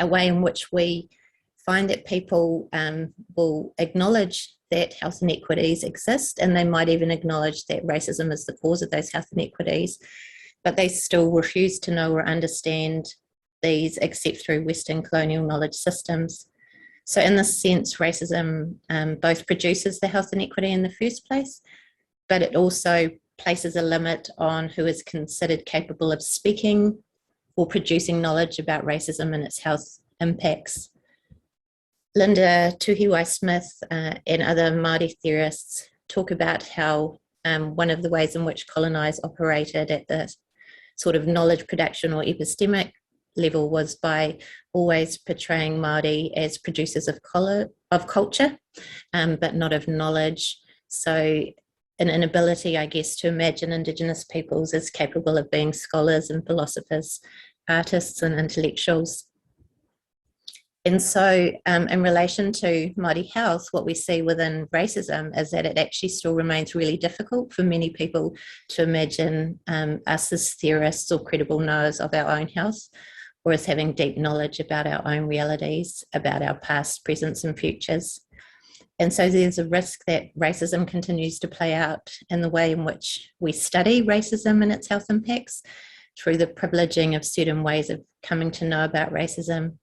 a way in which we find that people will acknowledge that health inequities exist, and they might even acknowledge that racism is the cause of those health inequities, but they still refuse to know or understand these except through Western colonial knowledge systems. So in this sense, racism both produces the health inequity in the first place, but it also places a limit on who is considered capable of speaking or producing knowledge about racism and its health impacts. Linda Tuhiwai-Smith and other Māori theorists talk about how one of the ways in which colonized operated at the sort of knowledge production or epistemic level was by always portraying Māori as producers of culture, but not of knowledge. So an inability, I guess, to imagine Indigenous peoples as capable of being scholars and philosophers, artists and intellectuals. And so in relation to Māori health, what we see within racism is that it actually still remains really difficult for many people to imagine us as theorists or credible knowers of our own health, or as having deep knowledge about our own realities, about our past, presents and futures. And so there's a risk that racism continues to play out in the way in which we study racism and its health impacts through the privileging of certain ways of coming to know about racism,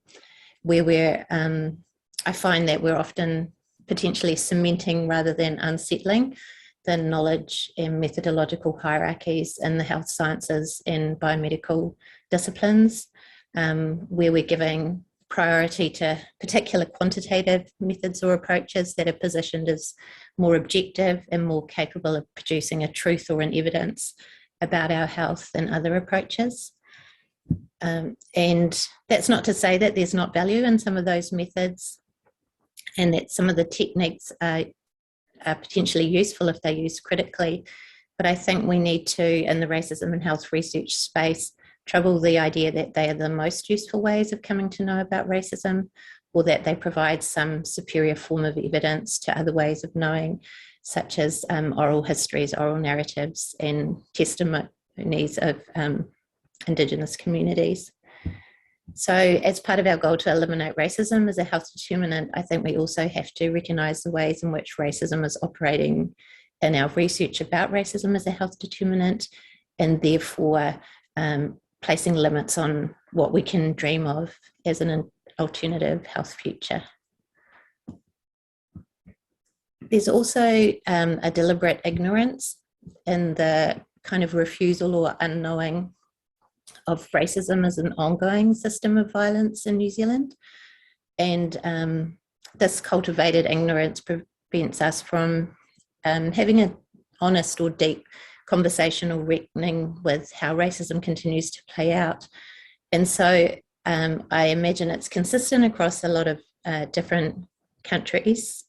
where I find that we're often potentially cementing rather than unsettling the knowledge and methodological hierarchies in the health sciences and biomedical disciplines, where we're giving priority to particular quantitative methods or approaches that are positioned as more objective and more capable of producing a truth or an evidence about our health than other approaches. And that's not to say that there's not value in some of those methods and that some of the techniques are potentially useful if they're used critically. But I think we need to, in the racism and health research space, trouble the idea that they are the most useful ways of coming to know about racism, or that they provide some superior form of evidence to other ways of knowing, such as oral histories, oral narratives, and testimonies of Indigenous communities. So as part of our goal to eliminate racism as a health determinant, I think we also have to recognise the ways in which racism is operating in our research about racism as a health determinant, and therefore placing limits on what we can dream of as an alternative health future. There's also a deliberate ignorance in the kind of refusal or unknowing of racism as an ongoing system of violence in New Zealand. And this cultivated ignorance prevents us from having an honest or deep conversational reckoning with how racism continues to play out. And so I imagine it's consistent across a lot of different countries,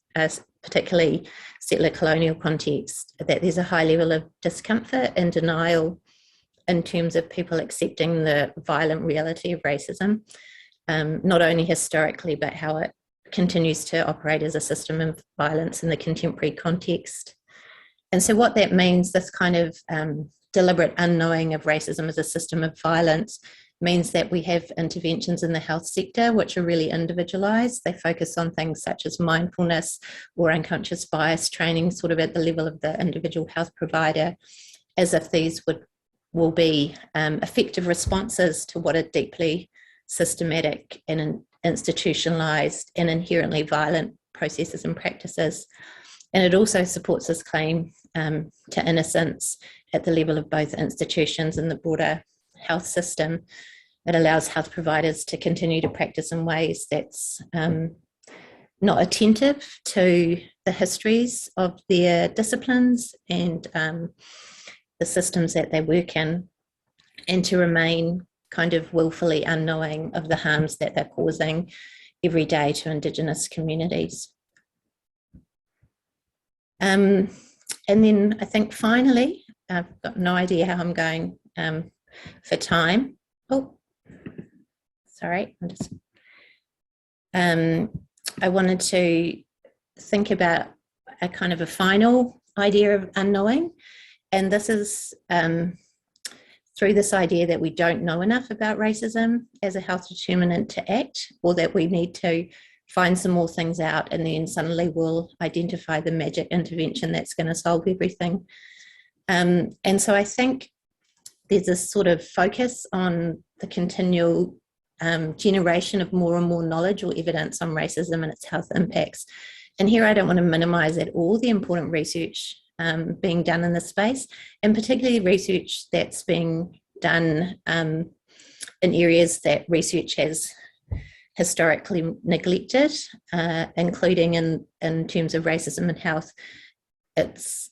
particularly settler colonial context, that there's a high level of discomfort and denial in terms of people accepting the violent reality of racism, not only historically, but how it continues to operate as a system of violence in the contemporary context. And so what that means, this kind of deliberate unknowing of racism as a system of violence, means that we have interventions in the health sector which are really individualised. They focus on things such as mindfulness or unconscious bias training, sort of at the level of the individual health provider, as if these will be effective responses to what are deeply systematic and institutionalised and inherently violent processes and practices. And it also supports this claim to innocence at the level of both institutions and the broader health system. It allows health providers to continue to practice in ways that's not attentive to the histories of their disciplines and the systems that they work in, and to remain kind of willfully unknowing of the harms that they're causing every day to Indigenous communities. And then I think finally, I've got no idea how I'm going for time. Oh, sorry, I wanted to think about a kind of a final idea of unknowing. And this is through this idea that we don't know enough about racism as a health determinant to act, or that we need to find some more things out and then suddenly we'll identify the magic intervention that's going to solve everything. And so I think there's this sort of focus on the continual generation of more and more knowledge or evidence on racism and its health impacts. And here I don't want to minimise at all the important research being done in this space, and particularly research that's being done in areas that research has historically neglected, including in terms of racism and health. It's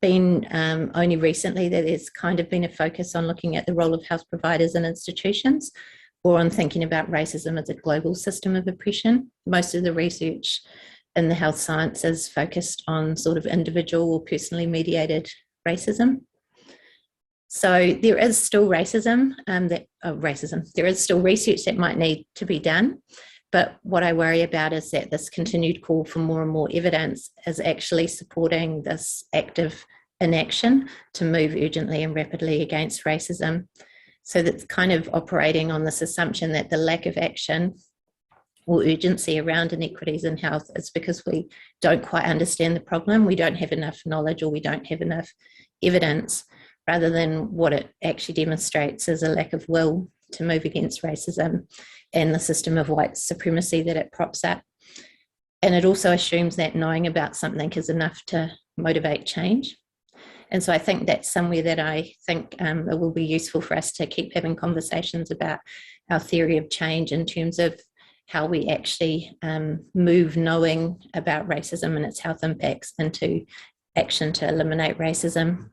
been only recently that there's kind of been a focus on looking at the role of health providers and institutions, or on thinking about racism as a global system of oppression. Most of the research in the health sciences focused on sort of individual or personally mediated racism. So there is still there is still research that might need to be done. But what I worry about is that this continued call for more and more evidence is actually supporting this active inaction to move urgently and rapidly against racism. So that's kind of operating on this assumption that the lack of action or urgency around inequities in health is because we don't quite understand the problem, we don't have enough knowledge, or we don't have enough evidence, rather than what it actually demonstrates is a lack of will to move against racism and the system of white supremacy that it props up. And it also assumes that knowing about something is enough to motivate change. And so I think that's somewhere that I think it will be useful for us to keep having conversations about our theory of change in terms of how we actually move knowing about racism and its health impacts into action to eliminate racism.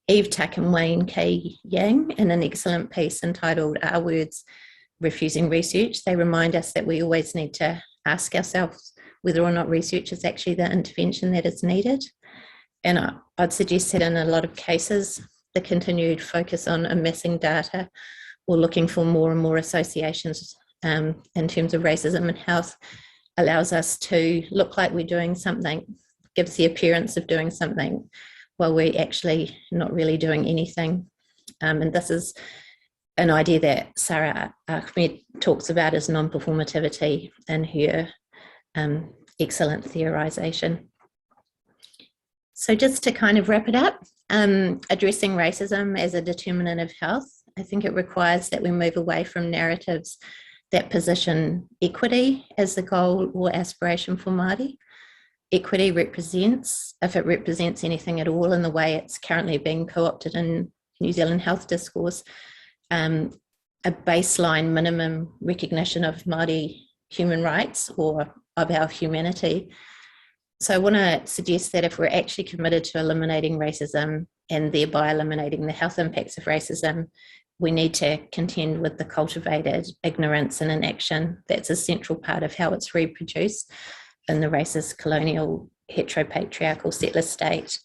Eve Tuck and Wayne K. Yang, in an excellent piece entitled Our Words, Refusing Research, they remind us that we always need to ask ourselves whether or not research is actually the intervention that is needed. And I'd suggest that in a lot of cases, the continued focus on amassing data or looking for more and more associations in terms of racism and health allows us to look like we're doing something, gives the appearance of doing something, while we're actually not really doing anything. And this is an idea that Sarah Ahmed talks about as non-performativity in her excellent theorisation. So just to kind of wrap it up, addressing racism as a determinant of health, I think it requires that we move away from narratives that position equity as the goal or aspiration for Māori. Equity represents, if it represents anything at all in the way it's currently being co-opted in New Zealand health discourse, a baseline minimum recognition of Māori human rights or of our humanity. So I want to suggest that if we're actually committed to eliminating racism and thereby eliminating the health impacts of racism, we need to contend with the cultivated ignorance and inaction that's a central part of how it's reproduced in the racist, colonial, heteropatriarchal settler state.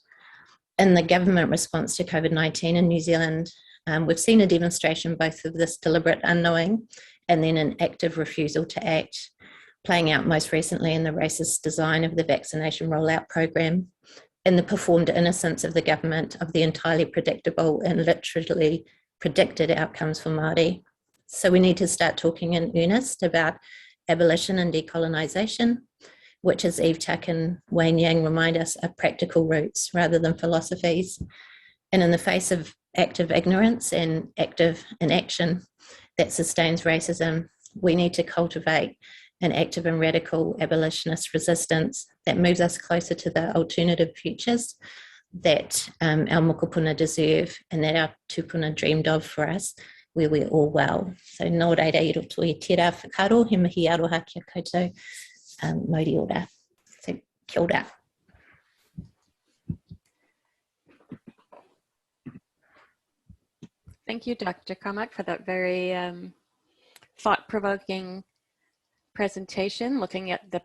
In the government response to COVID-19 in New Zealand, we've seen a demonstration both of this deliberate unknowing and then an active refusal to act, playing out most recently in the racist design of the vaccination rollout program and the performed innocence of the government of the entirely predictable and literally predicted outcomes for Māori. So we need to start talking in earnest about abolition and decolonization, which, as Eve Tuck and Wayne Yang remind us, are practical roots rather than philosophies. And in the face of active ignorance and active inaction that sustains racism, we need to cultivate an active and radical abolitionist resistance that moves us closer to the alternative futures that our mokopuna deserve and that our tupuna dreamed of for us, where we're all well. So nō reira I roto I tērā whakaro, he mihi aroha kia koutou, mauri ora. So kia ora. Thank you, Dr. Cormack, for that very thought-provoking presentation, looking at the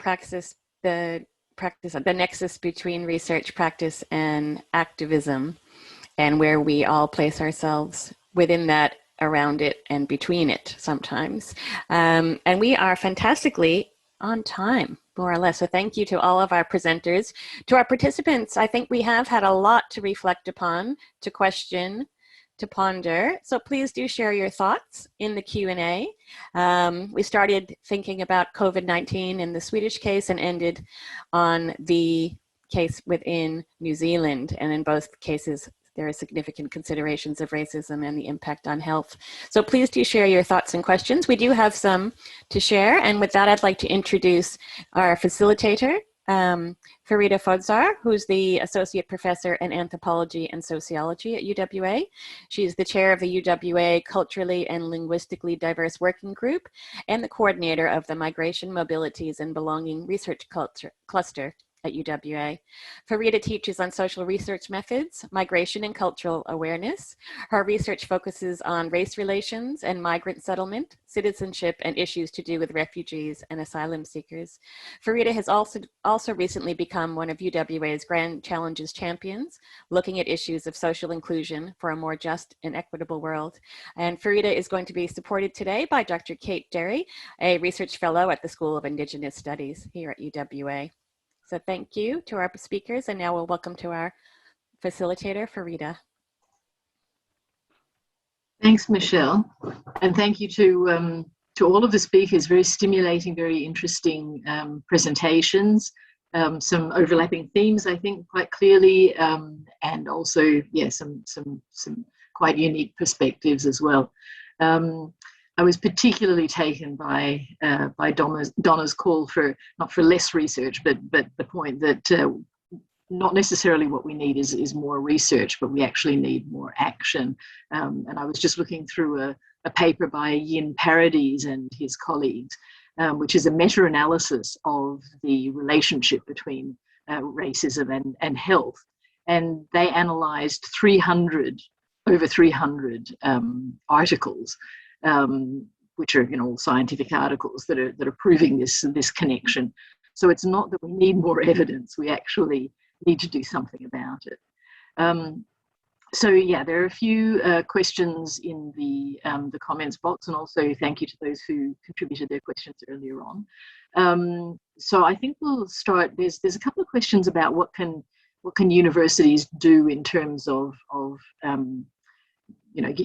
nexus between research, practice, and activism, and where we all place ourselves within that, around it, and between it sometimes. And we are fantastically on time, more or less. So thank you to all of our presenters. To our participants, I think we have had a lot to reflect upon, to question, to ponder. So please do share your thoughts in the Q&A. We started thinking about COVID-19 in the Swedish case and ended on the case within New Zealand. And in both cases, there are significant considerations of racism and the impact on health. So please do share your thoughts and questions. We do have some to share. And with that, I'd like to introduce our facilitator, Farida Fodzar, who's the Associate Professor in Anthropology and Sociology at UWA. She's the chair of the UWA Culturally and Linguistically Diverse Working Group and the coordinator of the Migration, Mobilities, and Belonging Research Cluster at UWA. Farida teaches on social research methods, migration and cultural awareness. Her research focuses on race relations and migrant settlement, citizenship, and issues to do with refugees and asylum seekers. Farida has also recently become one of UWA's Grand Challenges champions, looking at issues of social inclusion for a more just and equitable world. And Farida is going to be supported today by Dr. Kate Derry, a research fellow at the School of Indigenous Studies here at UWA. So thank you to our speakers, and now we'll welcome to our facilitator, Farida. Thanks, Michelle, and thank you to all of the speakers. Very stimulating, very interesting presentations. Some overlapping themes, I think, quite clearly, and also, yeah, some quite unique perspectives as well. I was particularly taken by Donna's call for not for less research, but the point that not necessarily what we need is more research, but we actually need more action. And I was just looking through a paper by Yin Paradies and his colleagues, which is a meta-analysis of the relationship between racism and health, and they analysed over 300 articles. Which are, all scientific articles that are proving this connection. So it's not that we need more evidence; we actually need to do something about it. So yeah, there are a few questions in the comments box, and also thank you to those who contributed their questions earlier on. So I think we'll start. There's a couple of questions about what can universities do in terms of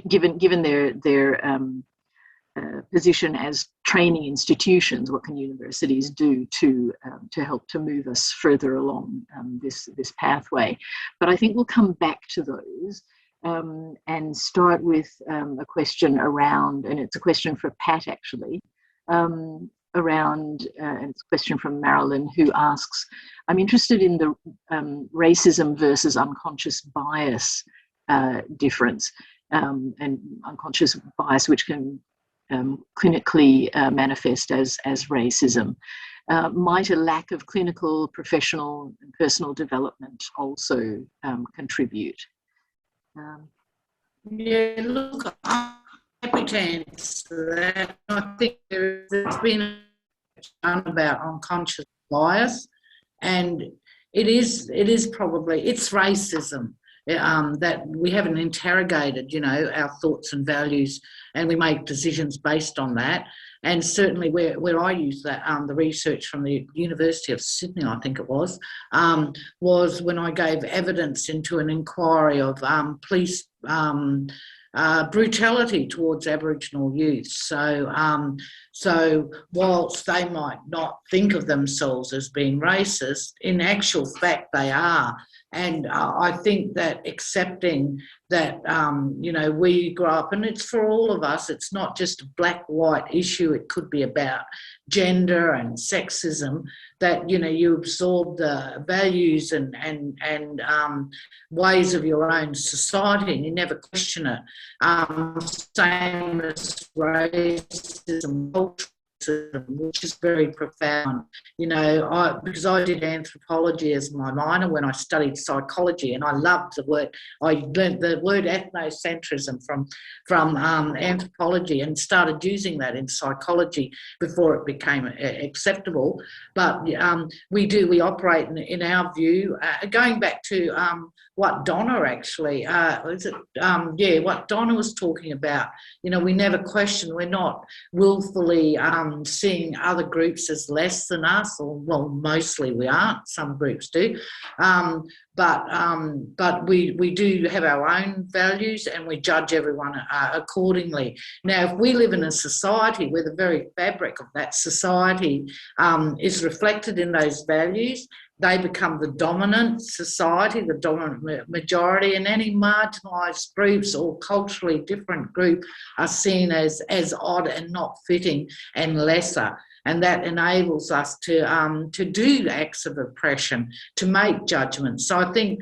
given their position as training institutions, what can universities do to help to move us further along this pathway? But I think we'll come back to those and start with a question around, and it's a question for Pat actually, and it's a question from Marilyn, who asks, I'm interested in the racism versus unconscious bias difference, and unconscious bias which can clinically manifest as racism. Might a lack of clinical, professional, and personal development also contribute? Yeah, look, I'm happy to answer that. I think there's been about unconscious bias, and it's racism. That we haven't interrogated, our thoughts and values, and we make decisions based on that. And certainly where I use that, the research from the University of Sydney, I think it was when I gave evidence into an inquiry of police brutality towards Aboriginal youth. So whilst they might not think of themselves as being racist, in actual fact they are. And I think that accepting that, we grow up, and it's for all of us, it's not just a black-white issue, it could be about gender and sexism, that, you absorb the values and ways of your own society and you never question it. Same as racism, culture, which is very profound. Because I did anthropology as my minor when I studied psychology, and I loved the word. I learned the word ethnocentrism from anthropology and started using that in psychology before it became acceptable. But we operate in our view, going back to what Donna actually, what Donna was talking about. We never question, we're not willfully seeing other groups as less than us, or well, mostly we aren't, some groups do. But we do have our own values and we judge everyone accordingly. Now, if we live in a society where the very fabric of that society is reflected in those values, they become the dominant society, the dominant majority, and any marginalised groups or culturally different group are seen as odd and not fitting and lesser. And that enables us to do acts of oppression, to make judgments. So I think,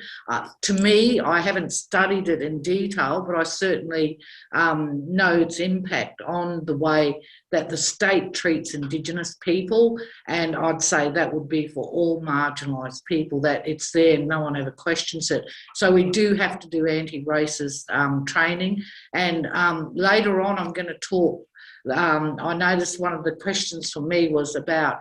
to me, I haven't studied it in detail, but I certainly know its impact on the way that the state treats Indigenous people. And I'd say that would be for all marginalised people, that it's there and no one ever questions it. So we do have to do anti-racist training. And later on, I'm going to talk. I noticed one of the questions for me was about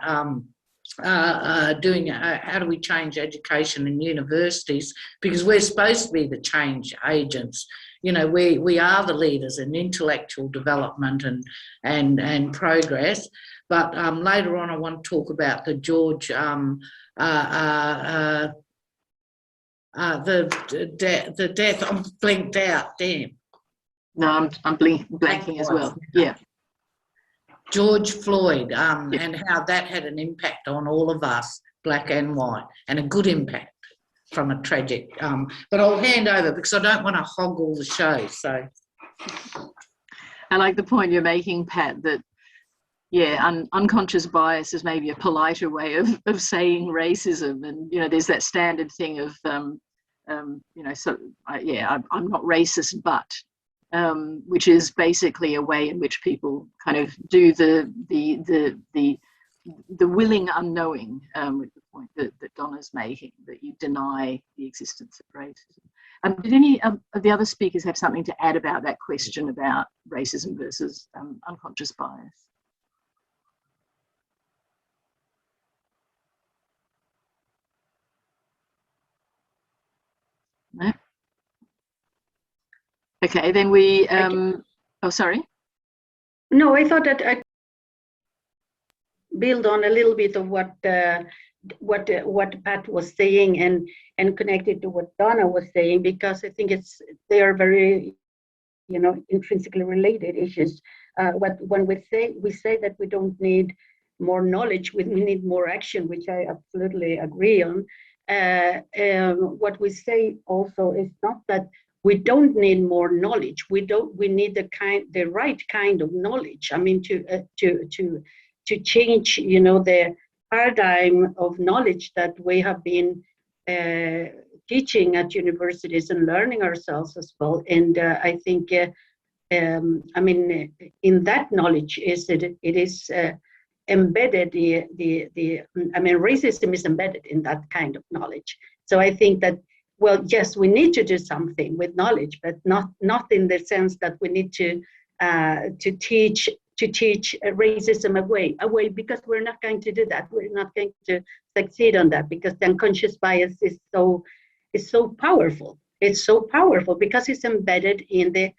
doing how do we change education in universities, because we're supposed to be the change agents. We are the leaders in intellectual development and progress. But later on, I want to talk about the George the death. I'm blinked out. Damn. No, I'm blanking as well. Yeah. George Floyd, and how that had an impact on all of us, black and white, and a good impact from a tragic. But I'll hand over because I don't want to hog all the show. So, I like the point you're making, Pat, that unconscious bias is maybe a politer way of saying racism, and there's that standard thing of I'm not racist, but. Which is basically a way in which people kind of do the willing unknowing, with the point that Donna's making, that you deny the existence of racism. Did any of the other speakers have something to add about that question about racism versus unconscious bias? No? Okay, then we. Oh, sorry. No, I thought that I build on a little bit of what Pat was saying and connected to what Donna was saying, because I think they are very, intrinsically related issues. When we say that we don't need more knowledge, we need more action, which I absolutely agree on. What we say also is not that we don't need more knowledge. We need the right kind of knowledge. I mean, to change, the paradigm of knowledge that we have been teaching at universities and learning ourselves as well. And I think, in that knowledge it is embedded. Racism is embedded in that kind of knowledge. So I think that. Well, yes, we need to do something with knowledge, but not in the sense that we need to teach racism away, because we're not going to do that. We're not going to succeed on that, because the unconscious bias is so powerful. It's so powerful because it's embedded in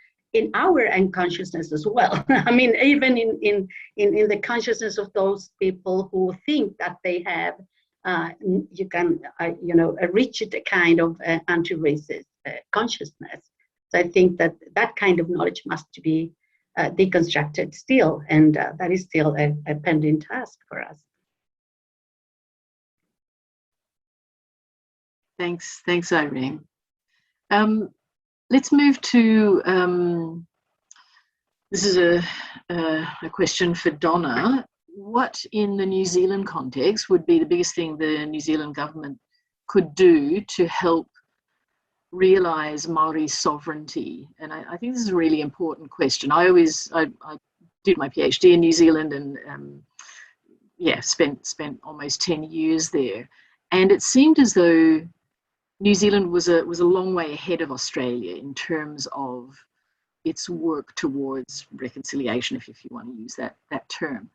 our unconsciousness as well. I mean, even in the consciousness of those people who think that they have. You can, reach the kind of anti-racist consciousness. So I think that that kind of knowledge must be deconstructed still, and that is still a pending task for us. Thanks, Irene. Let's move to, this is a question for Donna. What in the New Zealand context would be the biggest thing the New Zealand government could do to help realise Maori sovereignty? And I think this is a really important question. I did my PhD in New Zealand and spent almost 10 years there. And it seemed as though New Zealand was a long way ahead of Australia in terms of its work towards reconciliation, if you want to use that term.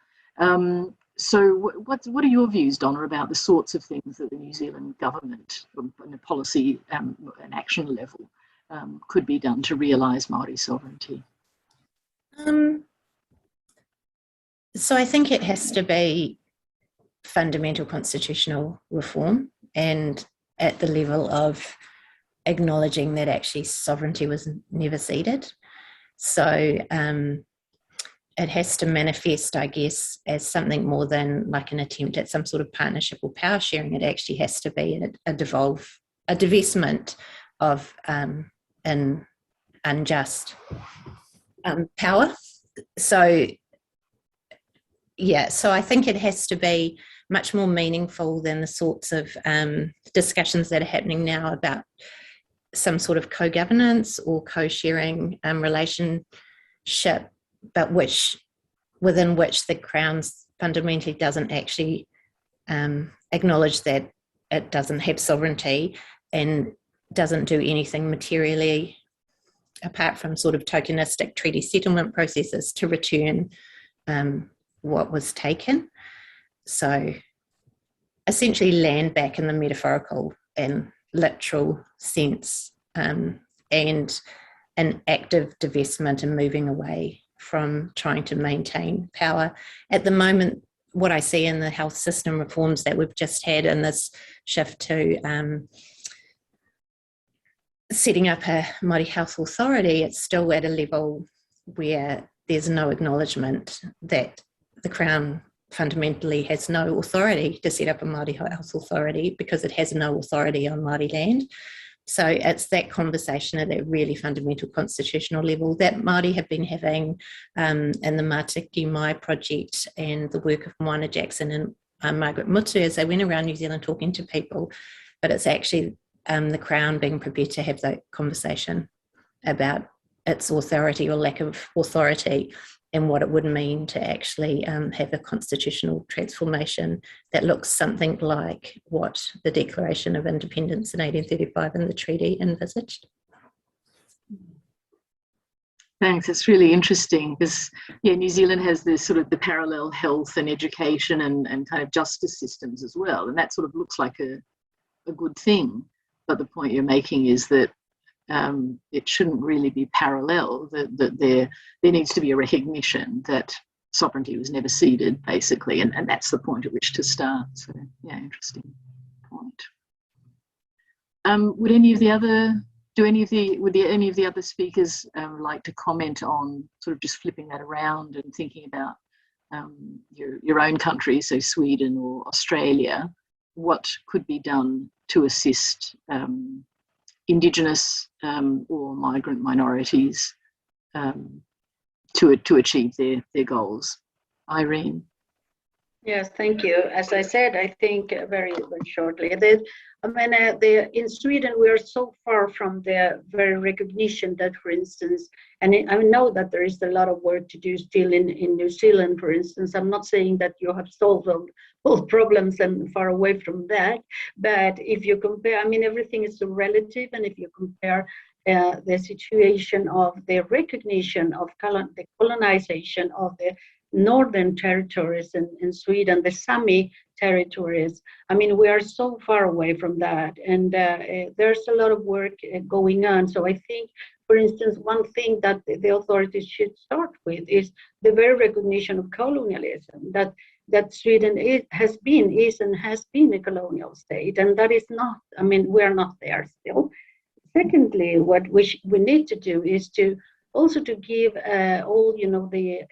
So what are your views, Donna, about the sorts of things that the New Zealand government on a policy and action level could be done to realise Māori sovereignty? So I think it has to be fundamental constitutional reform, and at the level of acknowledging that actually sovereignty was never ceded. So it has to manifest, I guess, as something more than like an attempt at some sort of partnership or power sharing. It actually has to be a divestment of an unjust power. So I think it has to be much more meaningful than the sorts of discussions that are happening now about some sort of co-governance or co-sharing relationship, but within which the Crown fundamentally doesn't actually acknowledge that it doesn't have sovereignty and doesn't do anything materially apart from sort of tokenistic treaty settlement processes to return what was taken. So essentially land back in the metaphorical and literal sense, and an active divestment and moving away from trying to maintain power. At the moment, what I see in the health system reforms that we've just had in this shift to setting up a Māori Health Authority, it's still at a level where there's no acknowledgement that the Crown fundamentally has no authority to set up a Māori Health Authority because it has no authority on Māori land. So it's that conversation at a really fundamental constitutional level that Māori have been having in the Matariki Mai project and the work of Moana Jackson and Margaret Mutu as they went around New Zealand talking to people. But it's actually the Crown being prepared to have that conversation about its authority or lack of authority and what it would mean to actually have a constitutional transformation that looks something like what the Declaration of Independence in 1835 and the treaty envisaged. Thanks, it's really interesting because New Zealand has this sort of the parallel health and education and kind of justice systems as well, and that sort of looks like a good thing. But the point you're making is that it shouldn't really be parallel, that there needs to be a recognition that sovereignty was never ceded, basically, and that's the point at which to start. So, yeah, interesting point. Would any of the other speakers like to comment on sort of just flipping that around and thinking about your own country, so Sweden or Australia, what could be done to assist Indigenous or migrant minorities to achieve their goals? Irene? Yes, thank you. As I said, I think very, very shortly. In Sweden, we are so far from the very recognition that, for instance, and I know that there is a lot of work to do still in New Zealand, for instance. I'm not saying that you have solved all problems and far away from that, but if you compare, everything is so relative, and if you compare the situation of the recognition of the colonization of the northern territories in Sweden, the Sami territories. We are so far away from that, and there's a lot of work going on. So I think, for instance, one thing that the authorities should start with is the very recognition of colonialism, that Sweden has been a colonial state, and that is not, we are not there still. secondly, what we need to do is to also to give all, the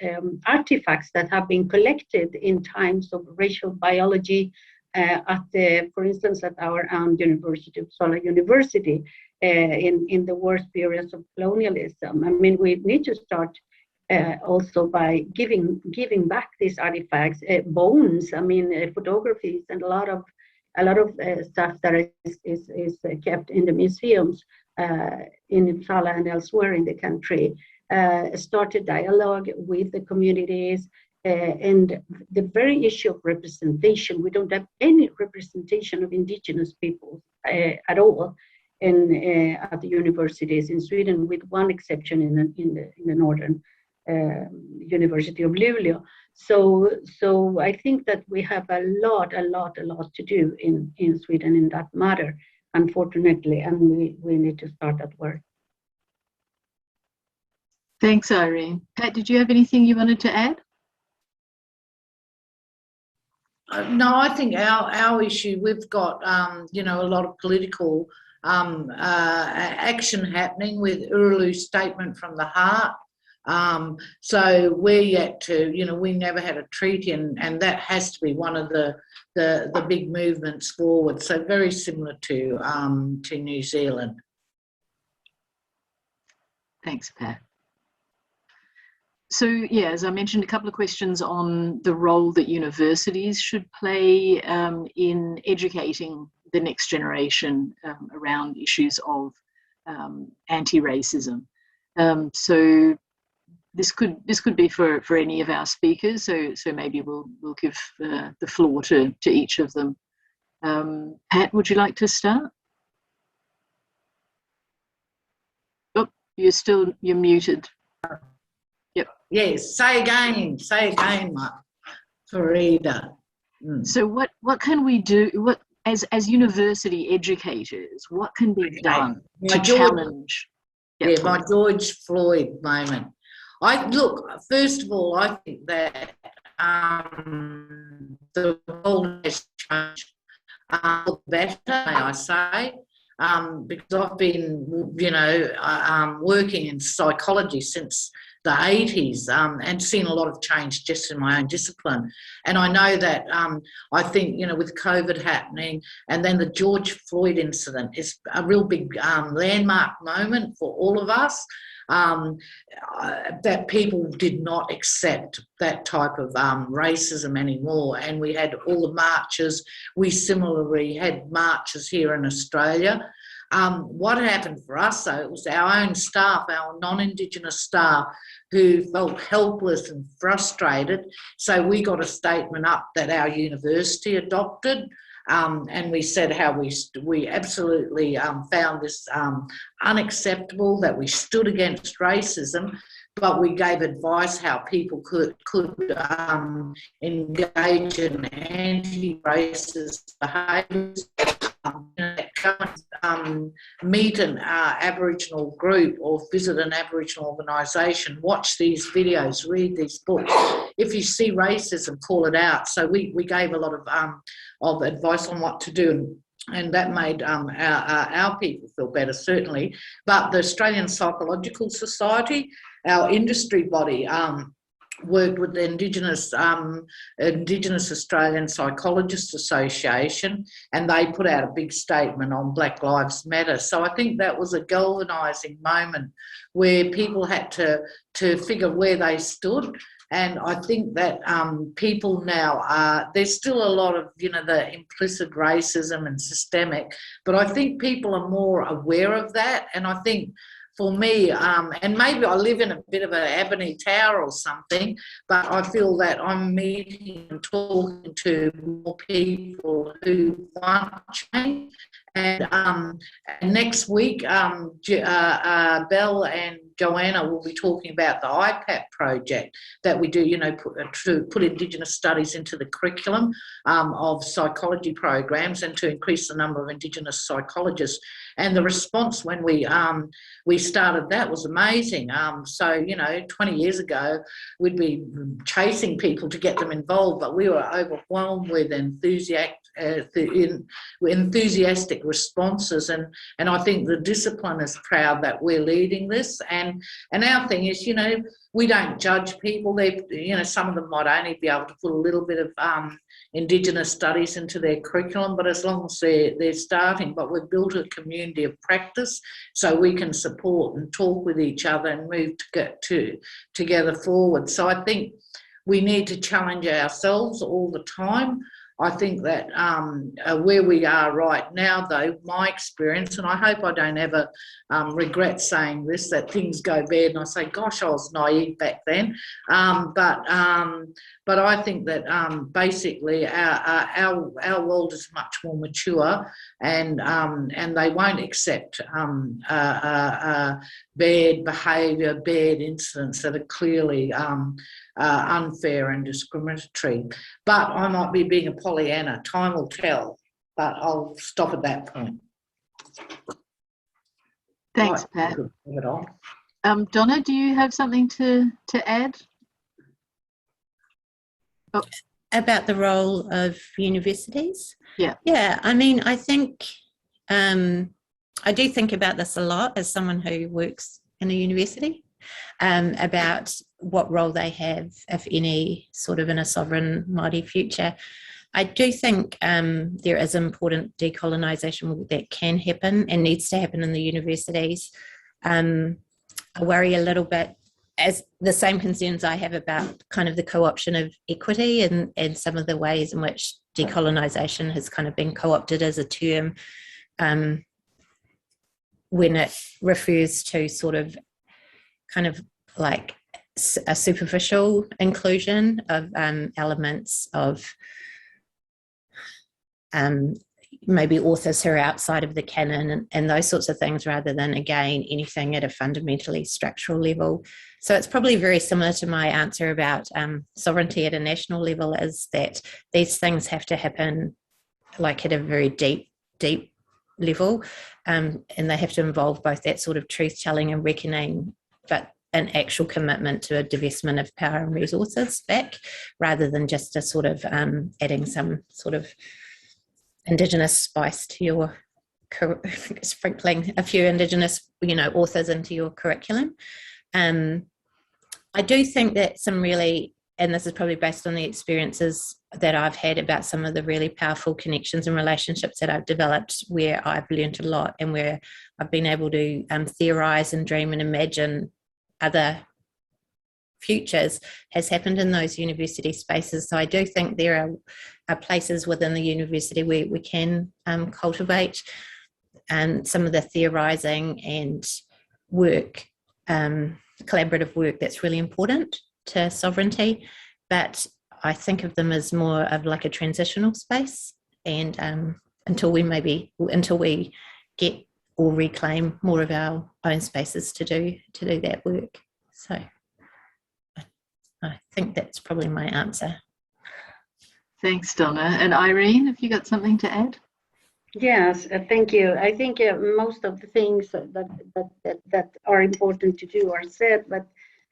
artifacts that have been collected in times of racial biology for instance, at our own University of Uppsala University in the worst periods of colonialism. I mean, we need to start also by giving back these artifacts, bones. I mean, photographies and a lot of stuff that is kept in the museums in Uppsala and elsewhere in the country. Start a dialogue with the communities. And the very issue of representation, we don't have any representation of Indigenous peoples at all at the universities in Sweden, with one exception in the northern University of Luleå. So I think that we have a lot to do in Sweden in that matter, unfortunately, and we need to start that work. Thanks, Irene. Pat, did you have anything you wanted to add? No, I think our issue, we've got, a lot of political action happening with Uluru Statement from the Heart. So we're yet to, we never had a treaty, and that has to be one of the big movements forward. So very similar to New Zealand. Thanks, Pat. So, yeah, as I mentioned, a couple of questions on the role that universities should play in educating the next generation around issues of anti-racism. So this could be for any of our speakers. So maybe we'll give the floor to each of them. Pat, would you like to start? Oh, you're muted. Yep. Yes, say again, Farida. So what can we do? As university educators, what can be done to challenge? Yeah, my George Floyd moment. First of all, I think that the world has changed better, may I say. Because I've been, working in psychology since the 80s and seen a lot of change just in my own discipline. And I know that I think, with COVID happening and then the George Floyd incident is a real big landmark moment for all of us, that people did not accept that type of racism anymore. And we had all the marches. We similarly had marches here in Australia. What happened for us, though, it was our own staff, our non-Indigenous staff, who felt helpless and frustrated. So we got a statement up that our university adopted, and we said how we absolutely found this unacceptable, that we stood against racism, but we gave advice how people could engage in anti-racist behaviours. Meet an Aboriginal group or visit an Aboriginal organisation, watch these videos, read these books. If you see racism, call it out. So we gave a lot of advice on what to do, and that made our people feel better, certainly. But the Australian Psychological Society, our industry body, worked with the Indigenous Australian Psychologists Association, and they put out a big statement on Black Lives Matter. So I think that was a galvanising moment where people had to figure where they stood. And I think that people now there's still a lot of, the implicit racism and systemic, but I think people are more aware of that. And I think for me, and maybe I live in a bit of an ebony tower or something, but I feel that I'm meeting and talking to more people who want change. And next week, Belle and Joanna will be talking about the IPAP project that we do, to put Indigenous studies into the curriculum of psychology programs and to increase the number of Indigenous psychologists. And the response when we started that was amazing. So, 20 years ago, we'd be chasing people to get them involved, but we were overwhelmed with enthusiastic responses. And I think the discipline is proud that we're leading this. And our thing is, we don't judge people. Some of them might only be able to put a little bit of Indigenous studies into their curriculum, but as long as they're starting, but we've built a community of practice so we can support and talk with each other and move together forward. So I think we need to challenge ourselves all the time. I think that where we are right now, though, my experience, and I hope I don't ever regret saying this, that things go bad and I say, gosh, I was naive back then. But I think that basically our world is much more mature, and they won't accept bad behaviour, bad incidents that are clearly unfair and discriminatory. But I might be being a Pollyanna. Time will tell. But I'll stop at that point. Thanks, right, Pat. Donna, do you have something to add? Oh. About the role of universities? Yeah. Yeah, I mean, I think I do think about this a lot as someone who works in a university, about what role they have, if any, sort of in a sovereign Māori future. I do think there is important decolonisation that can happen and needs to happen in the universities. I worry a little bit, as the same concerns I have about kind of the co-option of equity and some of the ways in which decolonisation has kind of been co-opted as a term when it refers to sort of kind of like a superficial inclusion of elements of maybe authors who are outside of the canon and those sorts of things, rather than, again, anything at a fundamentally structural level. So it's probably very similar to my answer about sovereignty at a national level, is that these things have to happen like at a very deep level, and they have to involve both that sort of truth-telling and reckoning, but an actual commitment to a divestment of power and resources back, rather than just a sort of adding some sort of Indigenous spice to your, sprinkling a few Indigenous, authors into your curriculum. I do think that some really, and this is probably based on the experiences that I've had about some of the really powerful connections and relationships that I've developed, where I've learned a lot and where I've been able to theorise and dream and imagine other futures, has happened in those university spaces. So I do think there are places within the university where we can cultivate some of the theorising and work, collaborative work that's really important to sovereignty. But I think of them as more of like a transitional space, and until we get or reclaim more of our own spaces to do that work. So I think that's probably my answer. Thanks, Donna. And Irene, have you got something to add? Yes, thank you. I think most of the things that are important to do are said, but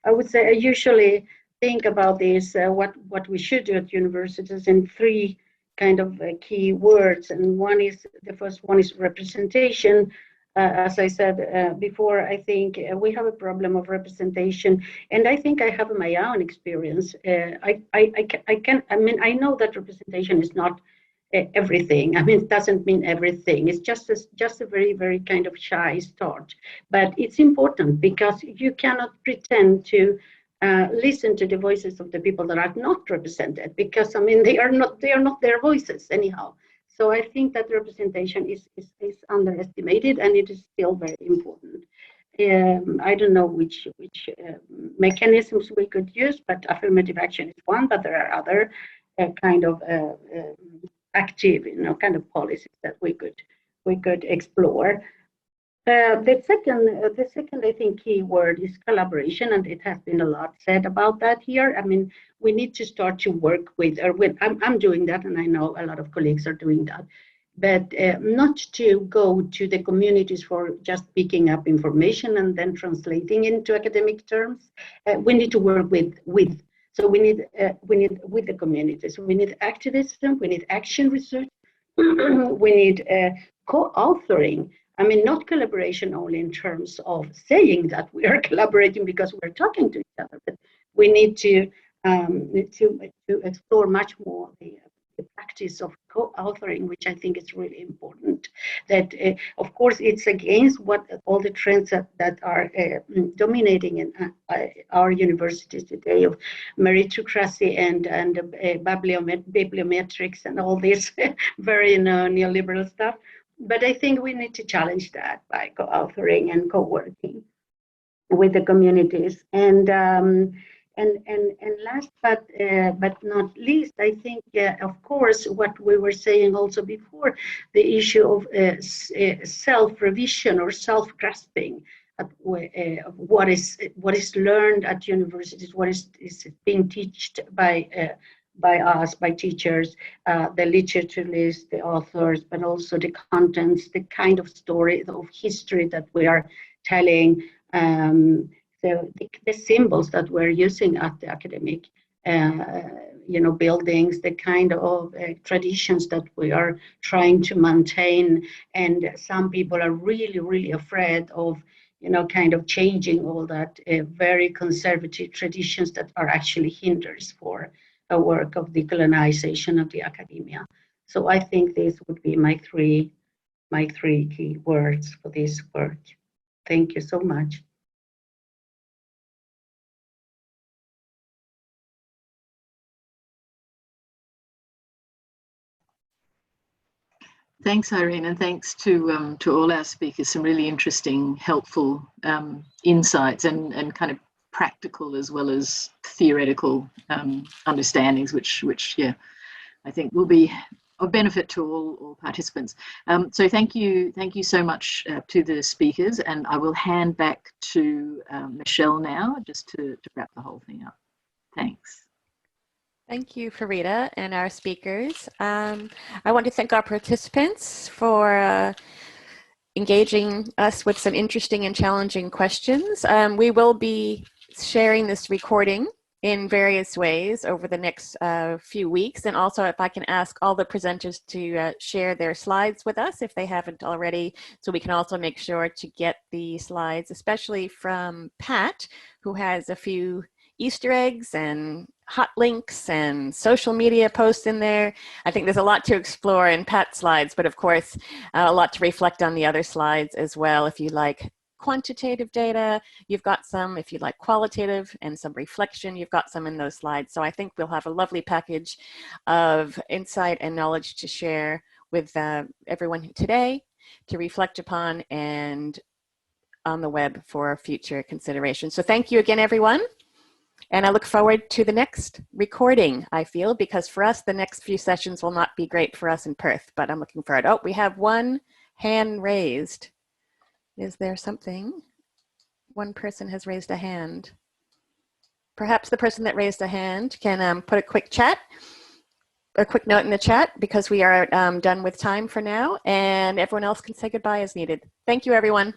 I would say I usually think about this, what we should do at universities in three kind of key words. And the first one is representation. As I said before, I think we have a problem of representation, and I think I have my own experience. I know that representation is not everything. I mean, it doesn't mean everything. It's just a very, very kind of shy start. But it's important because you cannot pretend to listen to the voices of the people that are not represented, because I mean they are not their voices anyhow. So I think that representation is underestimated, and it is still very important. I don't know which mechanisms we could use, but affirmative action is one, but there are other kind of active, kind of policies that we could explore. The second, I think, key word is collaboration, and it has been a lot said about that here. I mean, we need to start to work with, or with, I'm doing that, and I know a lot of colleagues are doing that, but not to go to the communities for just picking up information and then translating into academic terms. We need to work with. So we need with the communities. We need activism. We need action research. We need co-authoring. I mean, not collaboration only in terms of saying that we are collaborating because we're talking to each other, but we need to explore much more the practice of co-authoring, which I think is really important. That, of course, it's against what all the trends that are dominating in our universities today of meritocracy and bibliometrics and all this very neoliberal stuff. But I think we need to challenge that by co-authoring and co-working with the communities. And last but not least, I think, of course, what we were saying also before, the issue of self-revision or self-grasping of what is learned at universities, what is being taught by us, by teachers, the literature list, the authors, but also the contents, the kind of story of history that we are telling. So the symbols that we're using at the academic, buildings, the kind of traditions that we are trying to maintain, and some people are really, really afraid of, kind of changing all that very conservative traditions that are actually hinders for a work of decolonization of the academia. So I think these would be my three key words for this work. Thank you so much. Thanks, Irene, and thanks to all our speakers. Some really interesting, helpful insights and kind of practical as well as theoretical understandings, which yeah, I think will be of benefit to all participants. So thank you so much to the speakers, and I will hand back to Michelle now just to wrap the whole thing up. Thanks. Thank you, Farida, and our speakers. I want to thank our participants for engaging us with some interesting and challenging questions. We will be sharing this recording in various ways over the next few weeks. And also, if I can ask all the presenters to share their slides with us if they haven't already, so we can also make sure to get the slides, especially from Pat, who has a few Easter eggs and hot links and social media posts in there. I think there's a lot to explore in Pat's slides, but of course, a lot to reflect on the other slides as well. If you like quantitative data, you've got some. If you like qualitative and some reflection, you've got some in those slides. So I think we'll have a lovely package of insight and knowledge to share with everyone today, to reflect upon, and on the web for future consideration. So thank you again, everyone. And I look forward to the next recording, I feel, because for us, the next few sessions will not be great for us in Perth, but I'm looking forward. Oh, we have one hand raised. Is there something? One person has raised a hand. Perhaps the person that raised a hand can put a quick note in the chat, because we are done with time for now, and everyone else can say goodbye as needed. Thank you, everyone.